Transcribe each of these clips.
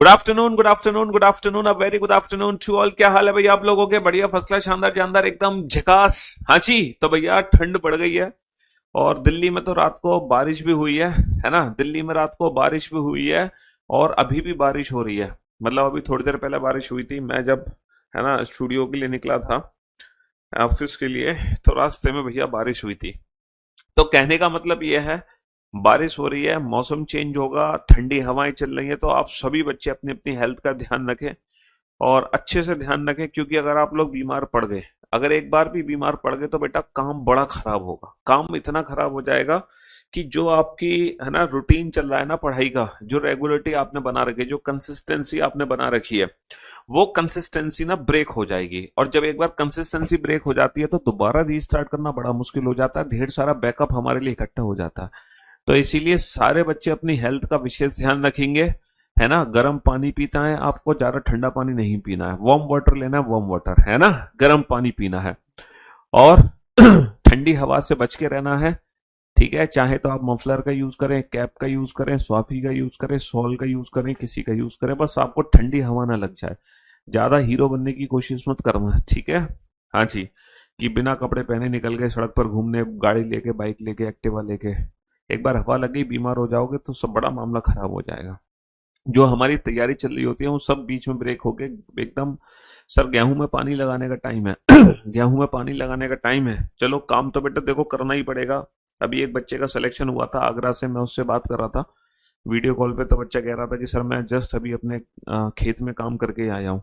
Good afternoon, good afternoon, good afternoon, a very good afternoon to all. क्या हाल है भैया आप लोगों के? बढ़िया, फर्स्ट क्लास, शानदार, जानदार, एकदम झकास। हाँ जी, तो भैया ठंड बढ़ गई है और दिल्ली में तो रात को बारिश भी हुई है ना? दिल्ली में रात को बारिश भी हुई है और अभी भी बारिश हो रही है। मतलब अभी थोड़ी देर पहले बारिश हुई थी, मैं जब है ना स्टूडियो के लिए निकला था, ऑफिस के लिए, तो रास्ते में भैया बारिश हुई थी। तो कहने का मतलब यह है, बारिश हो रही है, मौसम चेंज होगा, ठंडी हवाएं चल रही है, तो आप सभी बच्चे अपनी अपनी हेल्थ का ध्यान रखें और अच्छे से ध्यान रखें, क्योंकि अगर आप लोग बीमार पड़ गए, अगर एक बार भी बीमार पड़ गए, तो बेटा काम बड़ा खराब होगा। काम इतना खराब हो जाएगा कि जो आपकी है ना रूटीन चल रहा है ना पढ़ाई का, जो रेगुलरिटी आपने बना रखी है, जो कंसिस्टेंसी आपने बना रखी है, वो कंसिस्टेंसी ना ब्रेक हो जाएगी। और जब एक बार कंसिस्टेंसी ब्रेक हो जाती है तो दोबारा रीस्टार्ट करना बड़ा मुश्किल हो जाता है, ढेर सारा बैकअप हमारे लिए इकट्ठा हो जाता है। तो इसीलिए सारे बच्चे अपनी हेल्थ का विशेष ध्यान रखेंगे, है ना? गर्म पानी पीता है आपको, ज्यादा ठंडा पानी नहीं पीना है, वार्म वाटर लेना है, वार्म वाटर, है ना? गर्म पानी पीना है और ठंडी हवा से बच के रहना है। ठीक है, चाहे तो आप मफलर का यूज करें, कैप का यूज करें, स्वाफी का यूज करें, सॉल का यूज करें, किसी का यूज करें, बस आपको ठंडी हवा ना लग जाए। ज्यादा हीरो बनने की कोशिश मत करना, ठीक है? हाँ जी, कि बिना कपड़े पहने निकल गए सड़क पर घूमने, गाड़ी लेके, बाइक लेके, एक्टिवा लेके, एक बार हवा लग गई, बीमार हो जाओगे तो सब बड़ा मामला खराब हो जाएगा। जो हमारी तैयारी चल रही होती है वो सब बीच में ब्रेक होके एकदम, सर गेहूं में पानी लगाने का टाइम है। गेहूं में पानी लगाने का टाइम है। चलो काम तो बेटा देखो करना ही पड़ेगा। अभी एक बच्चे का सिलेक्शन हुआ था आगरा से, मैं उससे बात कर रहा था वीडियो कॉल पे, तो बच्चा कह रहा था कि सर मैं जस्ट अभी अपने खेत में काम करके आया हूँ।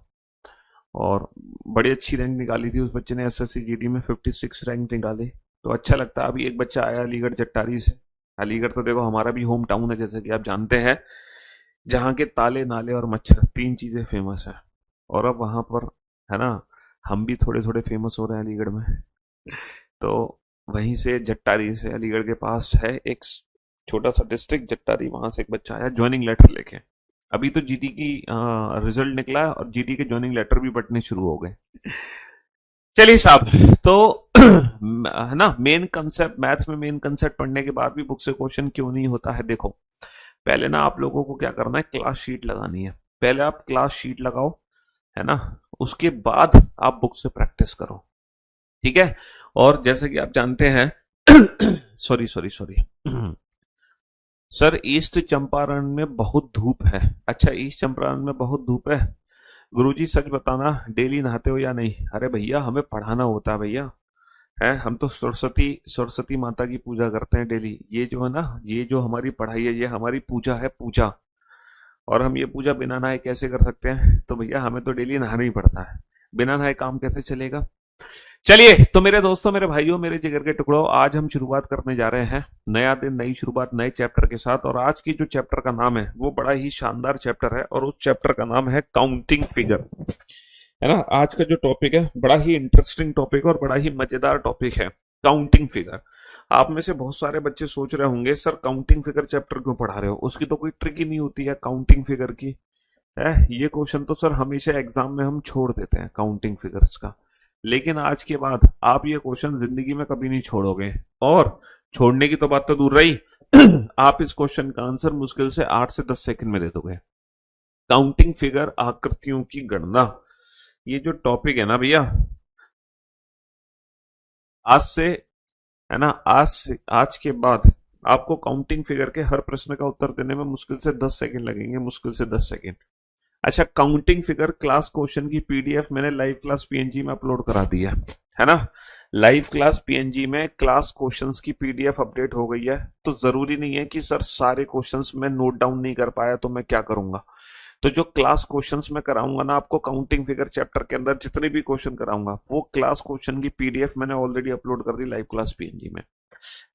और बड़ी अच्छी रैंक निकाली थी उस बच्चे ने, एसएससी जीडी में 56 रैंक निकाली। तो अच्छा लगता है। अभी एक बच्चा आया अलीगढ़ जट्टारी से। अलीगढ़ तो देखो हमारा भी होम टाउन है, जैसे कि आप जानते हैं, जहाँ के ताले, नाले और मच्छर, तीन चीजें फेमस है। और अब वहां पर, है ना, हम भी थोड़े थोड़े फेमस हो रहे हैं अलीगढ़ में। तो वहीं से, जट्टारी से, अलीगढ़ के पास है एक छोटा सा डिस्ट्रिक्ट जट्टारी, वहां से एक बच्चा आया ज्वाइनिंग लेटर लेके। अभी तो जीडी की रिजल्ट निकला है और जीडी के ज्वाइनिंग लेटर भी बंटने शुरू हो गए। चलिए साहब, तो है ना, मेन कंसेप्ट मैथ्स में, मेन कंसेप्ट पढ़ने के बाद भी बुक से क्वेश्चन क्यों नहीं होता है? देखो, पहले ना आप लोगों को क्या करना है, क्लास शीट लगानी है। पहले आप क्लास शीट लगाओ, है ना, उसके बाद आप बुक से प्रैक्टिस करो, ठीक है? और जैसे कि आप जानते हैं, sorry sorry sorry, sir east Champaran में बहुत धूप है। अच्छा, ईस्ट चंपारण में बहुत धूप है? गुरुजी सच बताना, डेली नहाते हो या नहीं? अरे भैया हमें पढ़ाना होता है भैया, है, हम तो सरस्वती सरस्वती माता की पूजा करते हैं डेली। ये जो है ना, ये जो हमारी पढ़ाई है, ये हमारी पूजा है, पूजा। और हम ये पूजा बिना नहाए कैसे कर सकते हैं? तो भैया हमें तो डेली नहाना ही पड़ता है, बिना नहाए काम कैसे चलेगा? चलिए, तो मेरे दोस्तों, मेरे भाइयों, मेरे जिगर के टुकड़ों, आज हम शुरुआत करने जा रहे हैं, नया दिन, नई शुरुआत, नए चैप्टर के साथ। और आज की जो चैप्टर का नाम है वो बड़ा ही शानदार चैप्टर है, और उस चैप्टर का नाम है काउंटिंग फिगर, है ना? आज का जो टॉपिक है बड़ा ही इंटरेस्टिंग टॉपिक और बड़ा ही मजेदार टॉपिक है, काउंटिंग फिगर। आप में से बहुत सारे बच्चे सोच रहे होंगे, सर काउंटिंग फिगर चैप्टर क्यों पढ़ा रहे हो? उसकी तो कोई ट्रिक ही नहीं होती है काउंटिंग फिगर की, है? ये क्वेश्चन तो सर हमेशा एग्जाम में हम छोड़ देते हैं, काउंटिंग फिगर्स का। लेकिन आज के बाद आप ये क्वेश्चन जिंदगी में कभी नहीं छोड़ोगे। और छोड़ने की तो बात तो दूर रही, आप इस क्वेश्चन का आंसर मुश्किल से 8 से 10 सेकंड में दे दोगे। काउंटिंग फिगर, आकृतियों की गणना, ये जो टॉपिक है ना भैया, आज से, है ना, आज के बाद आपको काउंटिंग फिगर के हर प्रश्न का उत्तर देने में मुश्किल से 10 सेकंड लगेंगे, मुश्किल से 10 सेकंड। अच्छा, काउंटिंग फिगर क्लास क्वेश्चन की पीडीएफ मैंने लाइव क्लास पीएनजी में अपलोड करा दी है ना? लाइव क्लास पीएनजी में क्लास क्वेश्चंस की पीडीएफ अपडेट हो गई है। तो जरूरी नहीं है कि सर सारे क्वेश्चंस मैं नोट डाउन नहीं कर पाया तो मैं क्या करूंगा। तो जो क्लास क्वेश्चंस मैं कराऊंगा ना आपको, काउंटिंग फिगर चैप्टर के अंदर जितने भी क्वेश्चन कराऊंगा, वो क्लास क्वेश्चन की पीडीएफ मैंने ऑलरेडी अपलोड कर दी लाइव क्लास पीएनजी में।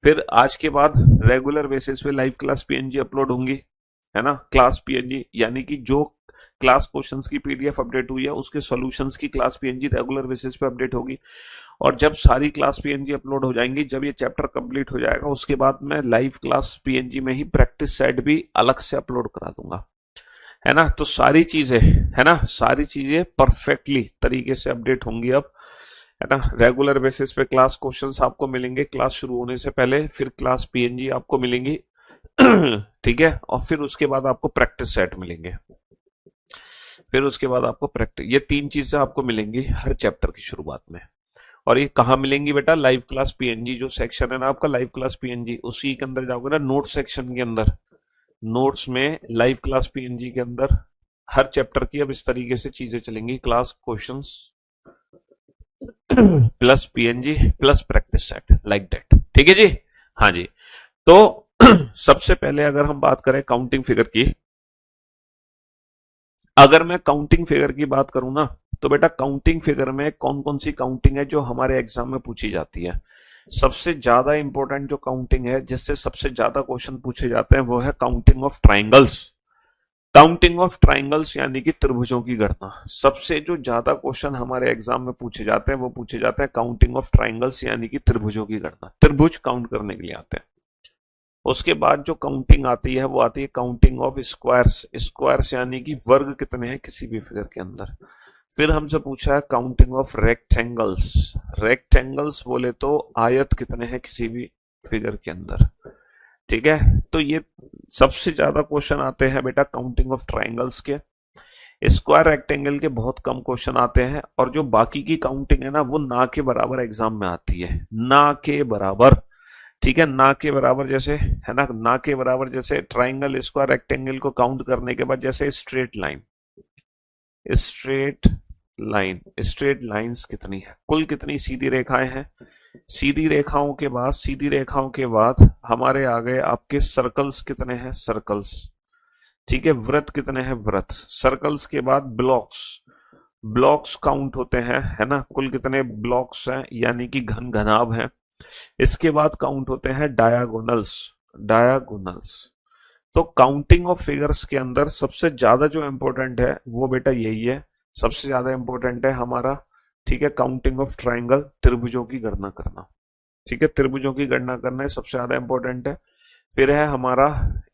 फिर आज के बाद रेगुलर बेसिस पे लाइव क्लास पीएनजी अपलोड होंगी, है ना? क्लास पीएनजी यानी कि जो क्लास क्वेश्चंस की पीडीएफ अपडेट हुई है उसके सॉल्यूशंस की क्लास पीएनजी रेगुलर बेसिस पे अपडेट होगी। और जब सारी क्लास पीएनजी अपलोड हो जाएंगी, जब ये चैप्टर कंप्लीट हो जाएगा, उसके बाद मैं लाइव क्लास पीएनजी में ही प्रैक्टिस सेट भी अलग से अपलोड करा दूंगा, है ना? तो सारी चीजें, है ना, सारी चीजें परफेक्टली तरीके से अपडेट होंगी अब, है ना? रेगुलर बेसिस पे क्लास क्वेश्चंस आपको मिलेंगे क्लास शुरू होने से पहले, फिर क्लास पीएनजी आपको मिलेंगी, ठीक है? और फिर उसके बाद आपको प्रैक्टिस सेट मिलेंगे। फिर उसके बाद आपको प्रैक्टिस, ये तीन चीजें आपको मिलेंगी हर चैप्टर की शुरुआत में। और ये कहाँ मिलेंगी बेटा? लाइव क्लास पीएनजी जो सेक्शन है ना आपका, लाइव क्लास पीएनजी, उसी के अंदर जाओगे ना, नोट सेक्शन के अंदर, नोट्स में लाइव क्लास पीएनजी के अंदर हर चैप्टर की अब इस तरीके से चीजें चलेंगी, class questions plus PNG plus practice set, like that. ठीक है जी? हाँ जी। तो सबसे पहले अगर हम बात करें काउंटिंग फिगर की, अगर मैं काउंटिंग फिगर की बात करूं ना, तो बेटा काउंटिंग फिगर में कौन कौन सी काउंटिंग है जो हमारे एग्जाम में पूछी जाती है? सबसे ज्यादा इंपॉर्टेंट जो काउंटिंग है, जिससे सबसे ज्यादा क्वेश्चन पूछे जाते हैं, वो है counting of triangles. Counting of triangles यानी कि त्रिभुजों की गणना। सबसे जो ज्यादा क्वेश्चन हमारे एग्जाम में पूछे जाते हैं वो पूछे जाते हैं काउंटिंग ऑफ ट्राइंगल्स यानी कि त्रिभुजों की गणना, त्रिभुज काउंट करने के लिए आते हैं। उसके बाद जो काउंटिंग आती है वो आती है काउंटिंग ऑफ स्क्वायर्स, स्क्वायर्स यानी कि वर्ग कितने हैं किसी भी फिगर के अंदर। फिर हमसे पूछा है काउंटिंग ऑफ रेक्टेंगल्स, रेक्टेंगल्स बोले तो आयत कितने हैं किसी भी फिगर के अंदर। ठीक है? तो ये सबसे ज्यादा क्वेश्चन आते हैं बेटा काउंटिंग ऑफ ट्राइंगल्स के। स्क्वायर रेक्टेंगल के बहुत कम क्वेश्चन आते हैं, और जो बाकी की काउंटिंग है ना, वो ना के बराबर एग्जाम में आती है, ना के बराबर। ठीक है? ना के बराबर जैसे है ना के बराबर जैसे ट्राइंगल स्क्वायर रेक्टेंगल को काउंट करने के बाद, जैसे straight line, straight line, straight lines कितनी है, कुल कितनी सीधी रेखाएं हैं, सीधी रेखाओं के बाद, सीधी रेखाओं के बाद हमारे आ गए आपके सर्कल्स कितने हैं, सर्कल्स। ठीक है? वृत्त कितने हैं, वृत्त। सर्कल्स के बाद ब्लॉक्स, ब्लॉक्स काउंट होते हैं, है ना, कुल कितने ब्लॉक्स हैं यानी कि घन घनाभ हैं। इसके बाद काउंट होते हैं डायगोनल्स, डायगोनल्स। तो काउंटिंग ऑफ फिगर्स के अंदर सबसे ज्यादा जो इंपॉर्टेंट है वो बेटा यही है, सबसे ज्यादा इंपॉर्टेंट है हमारा, ठीक है, काउंटिंग ऑफ ट्राइंगल, त्रिभुजों की गणना करना। ठीक है? त्रिभुजों की गणना करना है, सबसे ज्यादा इंपॉर्टेंट है। फिर है हमारा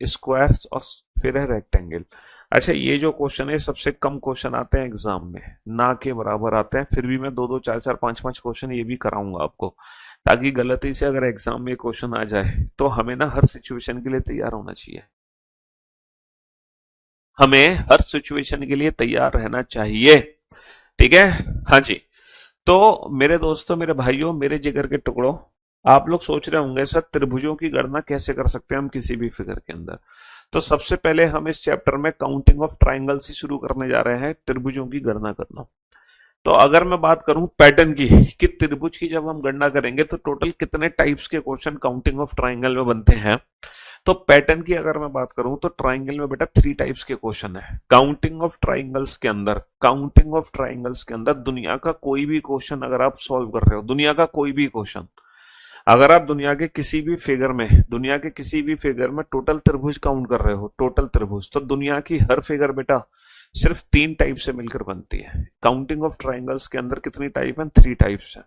स्क्वायर्स, और फिर है रेक्टेंगल। अच्छा, ये जो क्वेश्चन है सबसे कम क्वेश्चन आते हैं एग्जाम में, ना के बराबर आते हैं। फिर भी मैं दो दो चार चार पांच पांच क्वेश्चन ये भी कराऊंगा आपको, ताकि गलती से अगर एग्जाम में क्वेश्चन आ जाए तो हमें ना हर सिचुएशन के लिए तैयार होना चाहिए, हमें हर सिचुएशन के लिए तैयार रहना चाहिए। ठीक है? हाँ जी। तो मेरे दोस्तों, मेरे भाइयों, मेरे जिगर के टुकड़ों, आप लोग सोच रहे होंगे सर त्रिभुजों की गणना कैसे कर सकते हैं हम किसी भी फिगर के अंदर। तो सबसे पहले हम इस चैप्टर में काउंटिंग ऑफ ट्राइंगल से शुरू करने जा रहे हैं, त्रिभुजों की गणना करना। तो अगर मैं बात करूं पैटर्न की, कि त्रिभुज की जब हम गणना करेंगे तो टोटल कितने टाइप्स के क्वेश्चन काउंटिंग ऑफ ट्राइंगल में बनते हैं, तो पैटर्न की अगर मैं बात करूं तो ट्राइंगल में बेटा 3 टाइप्स के क्वेश्चन है। काउंटिंग ऑफ ट्राइंगल्स के अंदर, काउंटिंग ऑफ ट्राइंगल्स के अंदर दुनिया का कोई भी क्वेश्चन अगर आप सॉल्व कर रहे हो, दुनिया का कोई भी क्वेश्चन, अगर आप दुनिया के किसी भी फिगर में, दुनिया के किसी भी फिगर में टोटल त्रिभुज काउंट कर रहे हो, टोटल त्रिभुज, तो दुनिया की हर फिगर बेटा सिर्फ 3 टाइप से मिलकर बनती है। काउंटिंग ऑफ ट्राइंगल्स के अंदर कितनी टाइप है? 3 टाइप्स है,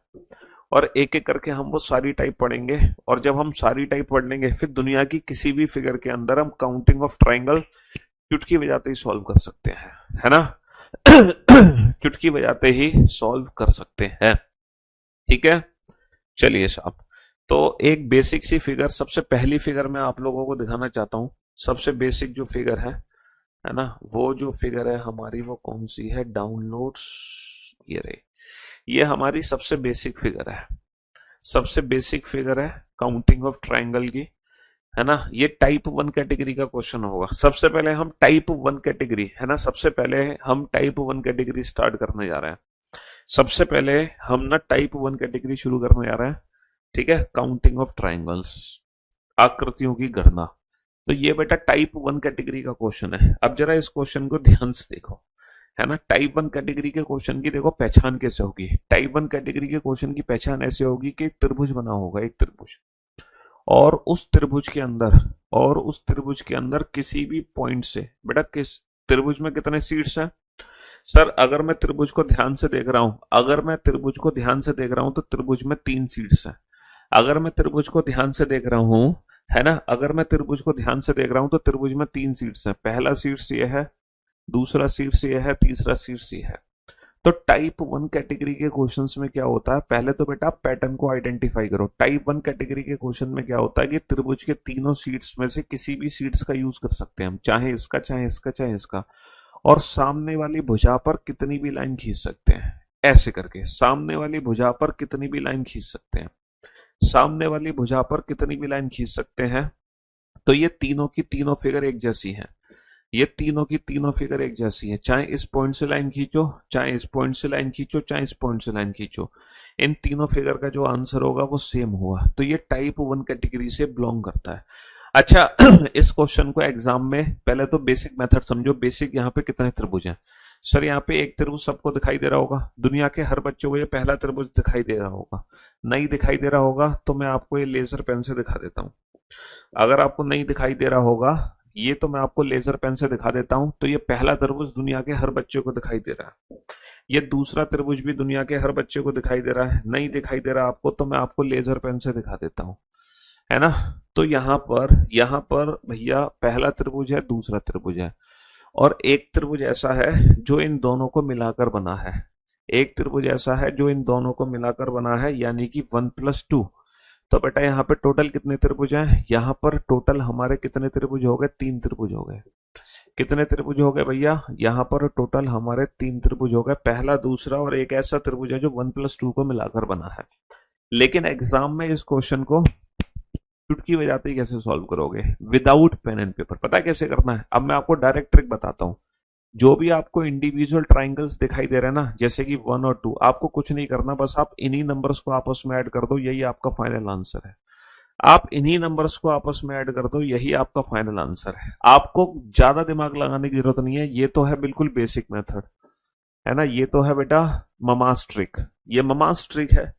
और एक एक करके हम वो सारी टाइप पढ़ेंगे। और जब हम सारी टाइप पढ़ लेंगे, फिर दुनिया की किसी भी फिगर के अंदर हम काउंटिंग ऑफ ट्राइंगल चुटकी बजाते ही सॉल्व कर सकते हैं, है ना? चुटकी बजाते ही सॉल्व कर सकते हैं। ठीक है? चलिए साहब, तो एक बेसिक सी फिगर, सबसे पहली फिगर मैं आप लोगों को दिखाना चाहता हूं। सबसे बेसिक जो फिगर है ना, वो जो फिगर है हमारी, वो कौन सी है? डाउनलोड्स, ये रही, ये हमारी सबसे बेसिक फिगर है, सबसे बेसिक फिगर है काउंटिंग ऑफ ट्राइंगल की, है ना? ये टाइप 1 कैटेगरी का क्वेश्चन होगा। सबसे पहले हम टाइप 1 कैटेगरी, है ना, सबसे पहले हम टाइप 1 कैटेगरी स्टार्ट करने जा रहे हैं। सबसे पहले हम ना टाइप 1 कैटेगरी शुरू करने जा रहे हैं। ठीक है? काउंटिंग ऑफ ट्राइंगल्स, आकृतियों की गणना। तो ये बेटा टाइप 1 कैटेगरी का क्वेश्चन है। अब जरा इस क्वेश्चन को ध्यान से देखो, है ना? टाइप 1 कैटेगरी के क्वेश्चन की देखो पहचान कैसे होगी। टाइप 1 कैटेगरी के क्वेश्चन की पहचान ऐसे होगी कि एक त्रिभुज बना होगा, एक त्रिभुज, और उस त्रिभुज के अंदर, और उस त्रिभुज के अंदर किसी भी पॉइंट से, बेटा किस त्रिभुज में कितने सीट्स हैं? सर अगर मैं त्रिभुज को ध्यान से देख रहा हूं, अगर मैं त्रिभुज को ध्यान से देख रहा हूं तो त्रिभुज में 3 सीट्स हैं। अगर मैं त्रिभुज को ध्यान से देख रहा हूं, है ना, अगर मैं त्रिभुज को ध्यान से देख रहा हूं तो त्रिभुज में 3 सीट्स हैं। पहला सीट्स ये है, दूसरा सीट्स ये है, तीसरा सीट्स ये है। तो टाइप 1 कैटेगरी के क्वेश्चंस में क्या होता है, पहले तो बेटा आप पैटर्न को आइडेंटिफाई करो। टाइप 1 कैटेगरी के क्वेश्चन में क्या होता है कि त्रिभुज के तीनों सीट्स में से किसी भी सीट्स का यूज कर सकते हैं हम, चाहे इसका, चाहे इसका, चाहे इसका। और सामने वाली भुजा पर कितनी भी लाइन खींच सकते हैं, ऐसे करके सामने वाली भुजा पर कितनी भी लाइन खींच सकते हैं, सामने वाली भुजा पर कितनी भी लाइन खींच सकते हैं। तो ये तीनों की तीनों फिगर एक जैसी हैं, ये तीनों की तीनों फिगर एक जैसी है, चाहे इस पॉइंट से लाइन खींचो, चाहे इस पॉइंट से लाइन खींचो, चाहे इस पॉइंट से लाइन खींचो, इन तीनों फिगर का जो आंसर होगा वो सेम हुआ। तो ये टाइप 1 कैटेगरी से बिलोंग करता है। अच्छा इस क्वेश्चन को एग्जाम में पहले तो बेसिक मेथड समझो। बेसिक यहाँ पे कितने त्रिभुज हैं सर, यहाँ पे एक त्रिभुज सबको दिखाई दे रहा होगा, दुनिया के हर बच्चों को ये पहला त्रिभुज दिखाई दे रहा होगा। नहीं दिखाई दे रहा होगा तो मैं आपको ये लेजर पेन से दिखा देता हूँ। अगर आपको नहीं दिखाई दे रहा होगा ये तो मैं आपको लेजर पेन से दिखा देता हूं। तो ये पहला त्रिभुज दुनिया के हर बच्चे को दिखाई दे रहा है, ये दूसरा त्रिभुज भी दुनिया के हर बच्चे को दिखाई दे रहा है। नहीं दिखाई दे रहा आपको तो मैं आपको लेजर पेन से दिखा देता हूं, है ना। तो यहाँ पर भैया पहला त्रिभुज है, दूसरा त्रिभुज है, और एक त्रिभुज ऐसा है जो इन दोनों को मिलाकर बना है। एक त्रिभुज ऐसा है जो इन दोनों को मिलाकर बना है, यानी कि 1+2। तो बेटा यहाँ पे टोटल कितने त्रिभुज हैं, यहाँ पर टोटल हमारे कितने त्रिभुज हो गए, 3 त्रिभुज हो गए। कितने त्रिभुज हो गए भैया, यहाँ पर टोटल हमारे 3 त्रिभुज हो गए, पहला, दूसरा और एक ऐसा त्रिभुज है जो 1+2 को मिलाकर बना है। लेकिन एग्जाम में इस क्वेश्चन को चुटकी बजाते ही कैसे सॉल्व करोगे, विदाउट पेन एंड पेपर। पता है कैसे करना है, अब मैं आपको डायरेक्ट ट्रिक बताता हूं। जो भी आपको इंडिविजुअल ट्राइंगल्स दिखाई दे रहे हैं ना, जैसे कि 1 और 2, आपको कुछ नहीं करना, बस आप इन्हीं नंबर्स को आपस में ऐड कर दो, यही आपका फाइनल आंसर है। आप इन्हीं नंबर्स को आपस में ऐड कर दो, यही आपका फाइनल आंसर है। आपको ज्यादा दिमाग लगाने की जरूरत नहीं है, ये तो है बिल्कुल बेसिक मेथड, है ना। ये तो है बेटा ममास ट्रिक, ये ममास ट्रिक है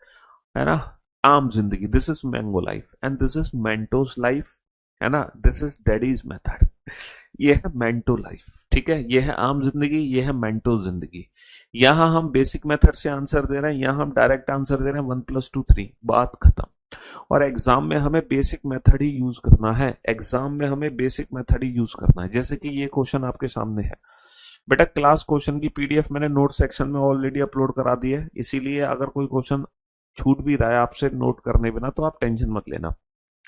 ना। आम जिंदगी, this is mango life and this is Mentos life, है ना। दिस इज डैडीज मेथड, ये है मेंटो लाइफ, ठीक है। ये है आम जिंदगी, ये है मेंटो जिंदगी। यहां हम बेसिक मेथड से आंसर दे रहे हैं, यहां हम डायरेक्ट आंसर दे रहे हैं 1+2 3, बात खत्म। और एग्जाम में हमें बेसिक मेथड ही यूज करना है, एग्जाम में हमें बेसिक मेथड ही यूज करना है। जैसे कि ये क्वेश्चन आपके सामने है बेटा, क्लास क्वेश्चन की पीडीएफ मैंने नोट सेक्शन में ऑलरेडी अपलोड करा दी है, इसीलिए अगर कोई क्वेश्चन छूट भी रहा है आपसे नोट करने बिना तो आप टेंशन मत लेना।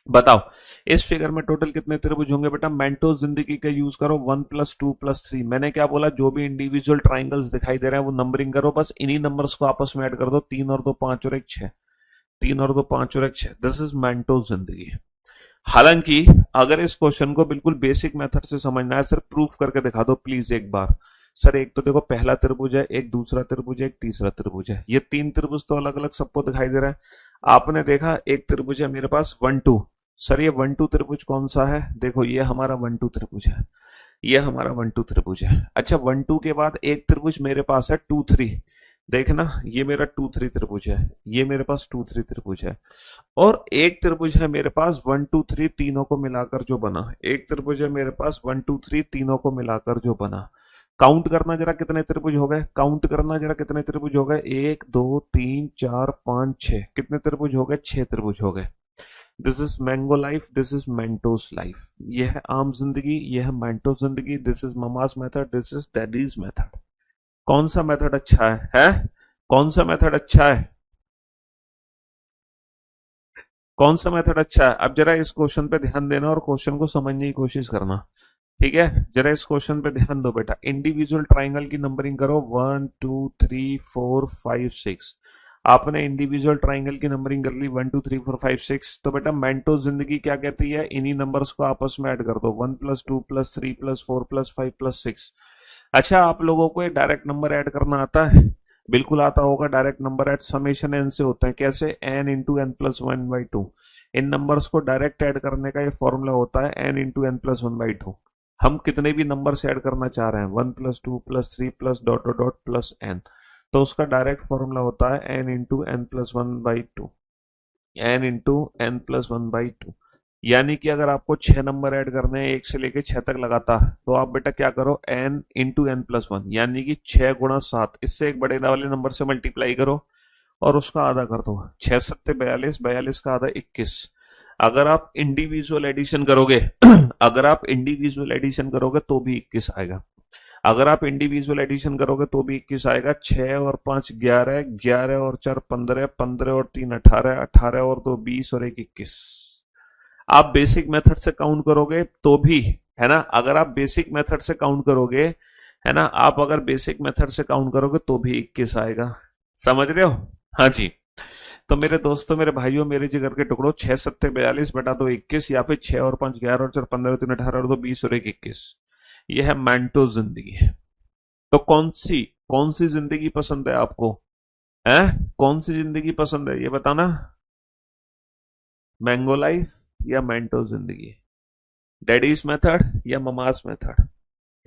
बताओ इस फिगर में टोटल कितने त्रिभुज होंगे बेटा, मेंटो जिंदगी का यूज करो, 1+2+3। मैंने क्या बोला, जो भी इंडिविजुअल ट्राइंगल्स दिखाई दे रहे हैं वो नंबरिंग करो, बस इन्हीं नंबर्स को आपस में ऐड कर दो, 3 और 2 5 और 1 6, 3 और 2 5 और 1 6। दिस इज मेंटो जिंदगी। हालांकि अगर इस क्वेश्चन को बिल्कुल बेसिक मेथड से समझना है, सिर्फ प्रूफ करके दिखा दो प्लीज एक बार। सर एक तो देखो पहला त्रिभुज है, एक दूसरा त्रिभुज है, एक तीसरा त्रिभुज है, ये 3 त्रिभुज तो अलग अलग सबको दिखाई दे रहा है। आपने देखा एक त्रिभुज है मेरे पास 1 2, सर ये 1 2 त्रिभुज कौन सा है, देखो ये हमारा 1 2 त्रिभुज है, ये हमारा 1 2 त्रिभुज है। अच्छा 1 2 के बाद एक त्रिभुज मेरे पास है 2 3, देखना ये मेरा 2 3 त्रिभुज है, ये मेरे पास 2 3 त्रिभुज है। और एक त्रिभुज है मेरे पास 1 2 3 तीनों को मिलाकर जो बना, एक त्रिभुज है मेरे पास 1 2 3 तीनों को मिलाकर जो बना। काउंट करना जरा कितने त्रिभुज हो गए, काउंट करना जरा कितने त्रिभुज हो गए, 1 2 3 4 5 6, कितने त्रिभुज हो गए, 6 त्रिभुज हो गए। This is mango life, this is Mentos life. ये है आम जिंदगी, ये है मेंटो जिंदगी। This is Mama's method, this is daddies method. कौन सा मेथड अच्छा है? कौन सा मेथड अच्छा है, कौन सा मेथड अच्छा है? अब जरा इस क्वेश्चन पे ध्यान देना और क्वेश्चन को समझने की कोशिश करना, ठीक है। जरा इस क्वेश्चन पे ध्यान दो बेटा, इंडिविजुअल ट्राइंगल की नंबरिंग करो 1 2 3 4 5 6। आपने इंडिविजुअल ट्राइंगल की नंबरिंग कर ली 1 2 3 4 5 6। तो बेटा मेंटो जिंदगी क्या कहती है, इन्हीं नंबर्स को आपस में ऐड कर दो, 1+2+3+4+5+6। अच्छा आप लोगों को ये डायरेक्ट नंबर ऐड करना आता है, बिल्कुल आता होगा। Direct number add summation n से होता है, कैसे, n × n+1/2। इन नंबर्स को डायरेक्ट ऐड करने का ये फॉर्मूला होता है n × n+1/2। हम कितने भी नंबर से ऐड करना चाह रहे हैं, 1+2+3+... तो उसका डायरेक्ट फॉर्मूला होता है n × n+1/2, n × n+1/2। यानी कि अगर आपको 6 नंबर ऐड करने हैं 1 से लेके 6 तक लगातार, तो आप बेटा क्या करो, n × n+1 यानी कि 6 × 7, इससे एक बड़े वाले नंबर से मल्टीप्लाई करो और उसका आधा कर दो। 6 7 42, 42 का आधा 21। अगर आप इंडिविजुअल एडिशन करोगे अगर आप इंडिविजुअल एडिशन करोगे तो भी 21 आएगा। अगर आप इंडिविजुअल एडिशन करोगे तो भी 21 आएगा। 6 और 5 11, 11 और 4 15, 15 और 3 18, 18 और 2 20 और 1 21। आप बेसिक मेथड से काउंट करोगे तो भी, है ना, अगर आप बेसिक मेथड से काउंट करोगे है ना। आप अगर बेसिक मेथड से काउंट करोगे तो भी 21 आएगा, समझ रहे हो। हाँ जी। तो मेरे दोस्तों, मेरे भाइयों, मेरे जिगर के टुकड़ों, 6 7 42 बटा 2 21, या फिर 6 और 5 11 और 4 15 और 3 18 और 2 20 और 1 21। यह है मैंटो जिंदगी। तो कौन सी जिंदगी पसंद है आपको? है, कौन सी जिंदगी पसंद है ये बताना। मैंगो लाइफ या मैंटो जिंदगी? डैडीज मेथड या ममास मेथड?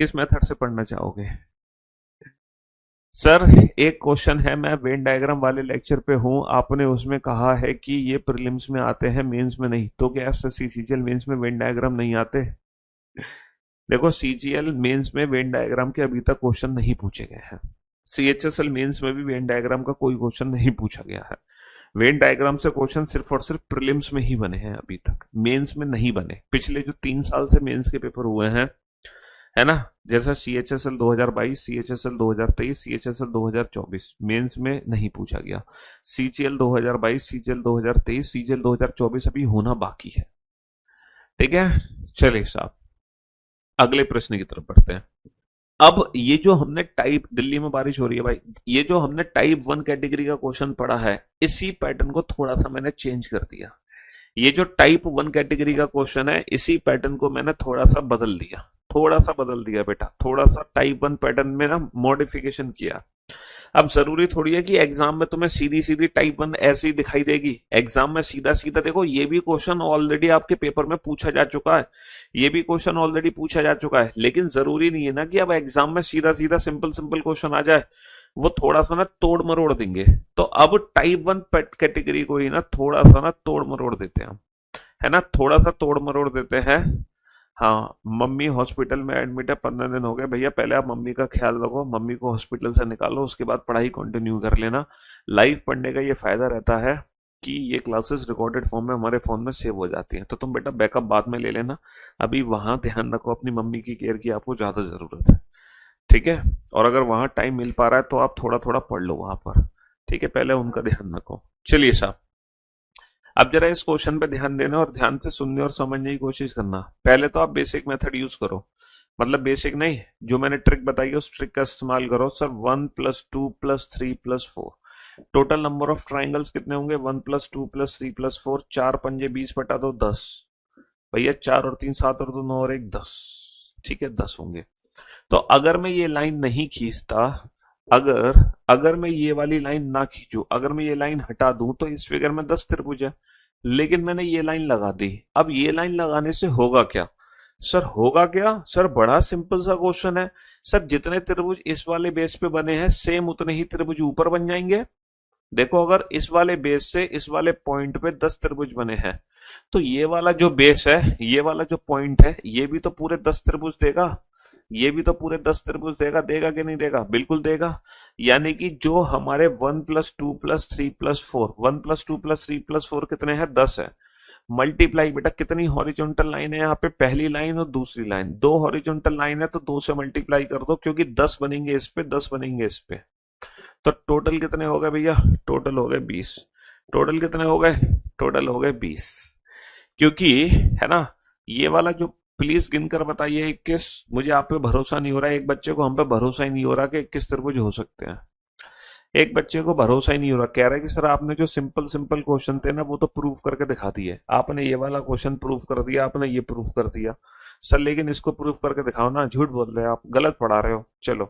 किस मेथड से पढ़ना चाहोगे? सर, एक क्वेश्चन है, मैं वेन डायग्राम वाले लेक्चर पे हूँ, आपने उसमें कहा है कि ये प्रीलिम्स में आते हैं, मेंस में नहीं, तो क्या सीजीएल मेंस में वेन डायग्राम नहीं आते? देखो, सीजीएल मेंस में वेन डायग्राम के अभी तक क्वेश्चन नहीं पूछे गए हैं। सीएचएसएल मेंस में भी वेन डायग्राम का कोई क्वेश्चन नहीं पूछा गया है। वेन डायग्राम से क्वेश्चन सिर्फ और सिर्फ प्रीलिम्स में ही बने हैं, अभी तक मेंस में नहीं बने। पिछले जो 3 साल से मेंस के पेपर हुए हैं, है ना, जैसा सीएचएसएल 2022, सीएचएसएल 2023, सीएचएसएल 2024, मेंस में नहीं पूछा गया। सीजीएल 2022, सीजीएल 2023, सीजीएल 2024 अभी होना बाकी है। ठीक है, चलिए साहब, अगले प्रश्न की तरफ बढ़ते हैं। अब ये जो हमने टाइप, दिल्ली में बारिश हो रही है भाई, ये जो हमने टाइप 1 कैटेगरी का क्वेश्चन पढ़ा है, इसी पैटर्न को थोड़ा सा मैंने चेंज कर दिया। ये जो टाइप 1 कैटेगरी का क्वेश्चन है, इसी पैटर्न को मैंने थोड़ा सा बदल दिया, थोड़ा सा बदल दिया बेटा, थोड़ा सा टाइप 1 पैटर्न में ना मॉडिफिकेशन किया। अब जरूरी थोड़ी है कि एग्जाम में तुम्हें सीधी सीधी टाइप 1 ऐसी दिखाई देगी। एग्जाम में सीधा सीधा, देखो ये भी क्वेश्चन ऑलरेडी आपके पेपर में पूछा जा चुका है, ये भी क्वेश्चन ऑलरेडी पूछा जा चुका है, लेकिन जरूरी नहीं है ना कि अब एग्जाम में सीधा सीधा सिंपल सिंपल क्वेश्चन आ जाए, वो थोड़ा सा ना तोड़ मरोड़ देंगे। तो अब टाइप 1 पेट कैटेगरी को ही ना थोड़ा सा ना तोड़ मरोड़ देते हैं, है ना, थोड़ा सा तोड़ मरोड़ देते हैं। हाँ, मम्मी हॉस्पिटल में एडमिट है, 15 दिन हो गए, भैया पहले आप मम्मी का ख्याल रखो, मम्मी को हॉस्पिटल से निकालो, उसके बाद पढ़ाई कंटिन्यू कर लेना। लाइव पढ़ने का ये फायदा रहता है कि ये क्लासेस रिकॉर्डेड फॉर्म में हमारे फोन में सेव हो जाती हैं, तो तुम बेटा बैकअप बाद में ले लेना, अभी वहां ध्यान रखो अपनी मम्मी की केयर की, आपको ज्यादा जरूरत है। ठीक है, और अगर वहां टाइम मिल पा रहा है तो आप थोड़ा थोड़ा पढ़ लो वहां पर। ठीक है, पहले उनका ध्यान रखो। चलिए साहब, अब जरा इस क्वेश्चन पे ध्यान देना और ध्यान से सुनने और समझने की कोशिश करना। पहले तो आप बेसिक मेथड यूज करो, मतलब बेसिक नहीं, जो मैंने ट्रिक बताई है उस ट्रिक का इस्तेमाल करो। Sir 1 + 2 + 3 + 4, total number of triangles कितने होंगे? 1 + 2 + 3 + 4, 4 × 5 = 20 बटा 2 10। भैया 4 और 3 7 और 2 9 और 1 10, ठीक है 10 होंगे। तो अगर मैं ये लाइन नहीं खींचता, अगर अगर मैं ये वाली लाइन ना खींचू, अगर मैं ये लाइन हटा दूं, तो इस फिगर में 10 त्रिभुज है, लेकिन मैंने ये लाइन लगा दी। अब ये लाइन लगाने से होगा क्या? सर होगा क्या? सर बड़ा सिंपल सा क्वेश्चन है। सर जितने त्रिभुज इस वाले बेस पे बने हैं, सेम उतने ही त्रिभुज ऊपर बन जाएंगे। देखो, अगर इस वाले बेस से इस वाले पॉइंट पे 10 त्रिभुज बने हैं, तो ये वाला जो बेस है, ये वाला जो पॉइंट है, ये भी तो पूरे 10 त्रिभुज देगा, ये भी तो पूरे 10 त्रिभुज देगा। देगा कि नहीं देगा? बिल्कुल देगा। यानी कि जो हमारे 1 + 2 + 3 + 4, 1 + 2 + 3 + 4 कितने हैं? 10 है। मल्टीप्लाई बेटा, कितनी हॉरिजॉन्टल लाइन है यहाँ पे? पहली लाइन और दूसरी लाइन, 2 हॉरिजॉन्टल लाइन है, तो 2 से मल्टीप्लाई कर दो, क्योंकि 10 बनेंगे इस पे, 10 बनेंगे इस पे। तो टोटल कितने हो गए भैया? टोटल हो गए 20। टोटल कितने हो गए? टोटल हो गए 20। क्योंकि, है ना, ये वाला जो, प्लीज गिनकर बताइए 21। मुझे आप पे भरोसा नहीं हो रहा है, एक बच्चे को हम पे भरोसा ही नहीं हो रहा कि 21 त्रिभुज हो सकते हैं। एक बच्चे को भरोसा ही नहीं हो रहा, कह रहा है कि सर आपने जो सिंपल सिंपल क्वेश्चन थे ना, वो तो प्रूफ करके दिखा दिए, आपने ये वाला क्वेश्चन प्रूफ कर दिया, आपने ये प्रूफ कर दिया। सर लेकिन इसको प्रूफ करके दिखाओ ना, झूठ बोल रहे हो आप, गलत पढ़ा रहे हो। चलो,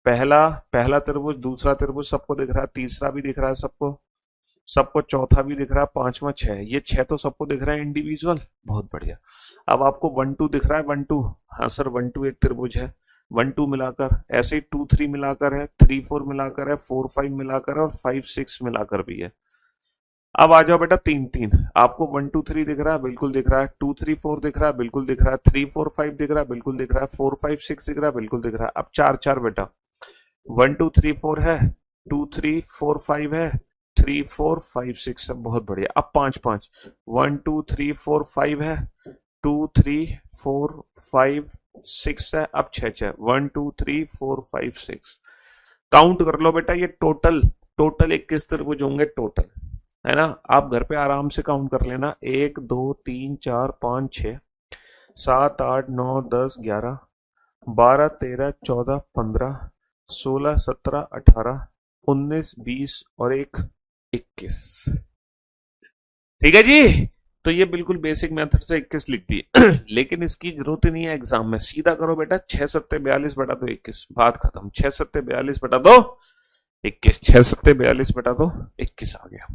पहला पहला त्रिभुज, दूसरा त्रिभुज सबको दिख रहा है, तीसरा भी दिख रहा है सबको, सबको चौथा भी दिख रहा है, पांचवा 6, ये 6 तो सबको दिख रहा है इंडिविजुअल। बहुत बढ़िया। अब आपको 1 2 दिख रहा है, 1 2? हाँ सर 1 2 एक त्रिभुज है, 1 2 मिलाकर, ऐसे ही 2 3 मिलाकर है, 3 4 मिलाकर है, 4 5 मिलाकर है, और 5 6 मिलाकर भी है। अब आ जाओ बेटा 3 3। आपको 1 2 3 दिख रहा है, बिल्कुल दिख रहा है, 2 3 4 दिख रहा है, बिल्कुल दिख रहा है, 3 4 5 दिख रहा है, बिल्कुल दिख रहा है, 4 5 6 दिख रहा है, बिल्कुल दिख रहा है। अब 4 4 बेटा, 1 2 3 4 है, 2 3 4 5 है, 3 4 5 6 है। बहुत बढ़िया। अब 5 5, 1 2 3 4 5 है, 2 3 4 5 6 है। अब 6 6, 1 2 3 4 5 6। काउंट कर लो बेटा, ये टोटल टोटल 21 त्रिभुज होंगे टोटल, है ना। आप घर पे आराम से काउंट कर लेना, 1 2 3 4 5 6 7 8 9 10 11 12 13 14 15 16 17 18 19 20 और एक 21। ठीक है जी। तो ये बिल्कुल बेसिक मेथड से 21 लिख दी। लेकिन इसकी जरूरत ही नहीं है एग्जाम में, सीधा करो बेटा 6 सत्ते 42 बटा दो 21, बात खत्म। 6 सत्ते 42 बटा दो 21, 6 सत्ते 42 बटा दो 21 आ गया।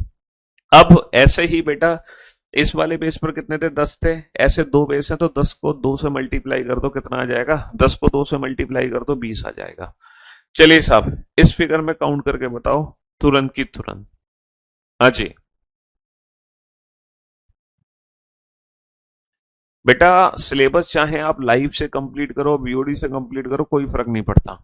अब ऐसे ही बेटा इस वाले बेस पर कितने थे, 10 थे। ऐसे दो बेस हैं तो 10 को 2 से मल्टीप्लाई कर दो, कितना आ जाएगा, 10 को 2 से मल्टीप्लाई कर दो 20 आ जाएगा। चलिए साहब इस फिगर में काउंट करके बताओ तुरंत की तुरंत। हाँ जी बेटा, सिलेबस चाहे आप लाइव से कंप्लीट करो वीओडी से कंप्लीट करो कोई फर्क नहीं पड़ता।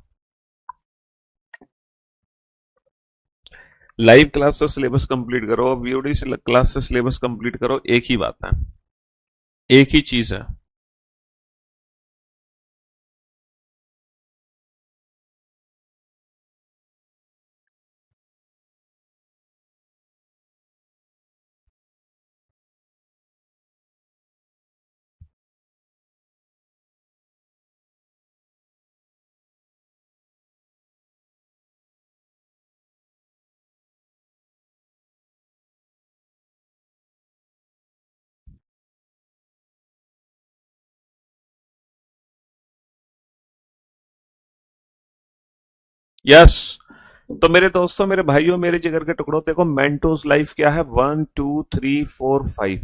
लाइव क्लास से सिलेबस कंप्लीट करो, वीओडी से क्लास से सिलेबस कंप्लीट करो, एक ही बात है, एक ही चीज है। यस। तो मेरे दोस्तों, मेरे भाइयों, मेरे जिगर के टुकड़ों, देखो मेंटोस लाइफ क्या है, 1 2 3 4 5।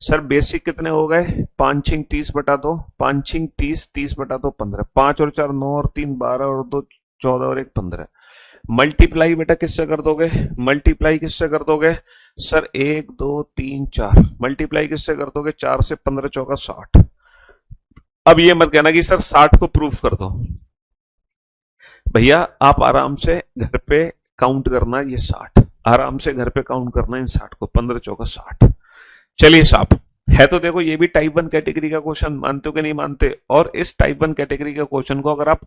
सर बेसिक कितने हो गए, 5 6 30 बटा 2, 5 6 30, 30 बटा 2 15, 5 और 4 9 और 3 12 और 2 14 और 1 15। मल्टीप्लाई बेटा किससे कर दोगे, मल्टीप्लाई किससे कर दोगे, सर 1 2 3 4 मल्टीप्लाई किससे कर दोगे, 4 से 15 चौका 60। अब ये मत कहना कि सर 60 को प्रूफ कर दो, भैया आप आराम से घर पे काउंट करना, ये 60 आराम से घर पे काउंट करना, इन 60 को, 15 चौका 60। चलिए साहब, है तो देखो ये भी टाइप 1 कैटेगरी का क्वेश्चन, मानते हो कि नहीं मानते। और इस टाइप 1 कैटेगरी के क्वेश्चन को अगर आप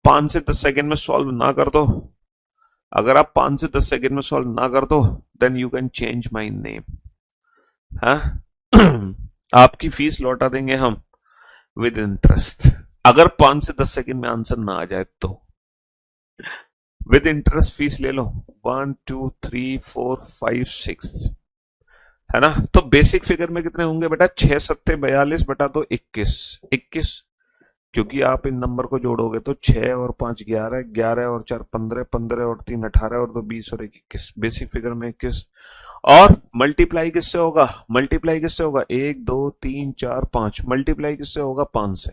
5 से 10 सेकंड में सॉल्व ना कर दो, अगर आप 5 से 10 सेकंड में सॉल्व ना कर दो, then you can change my name. हाँ। आपकी फीस लौटा देंगे हम विद इंटरेस्ट, अगर 5 से 10 सेकंड में आंसर ना आ जाए तो। विद इंटरेस्ट फीस ले लो, 1 2 3 4 5 6, है ना। तो बेसिक फिगर में कितने होंगे बेटा, 6 सत्ते 42 बटा 2 21, 21, क्योंकि आप इन नंबर को जोड़ोगे तो 6 और 5 11, 11 और 4 15, 15 और 3 18 और 2 20 और 1 21, बेसिक फिगर में 21। और मल्टीप्लाई किससे होगा, मल्टीप्लाई किससे होगा, 1 2 3 4 5, मल्टीप्लाई किससे होगा, 5 से।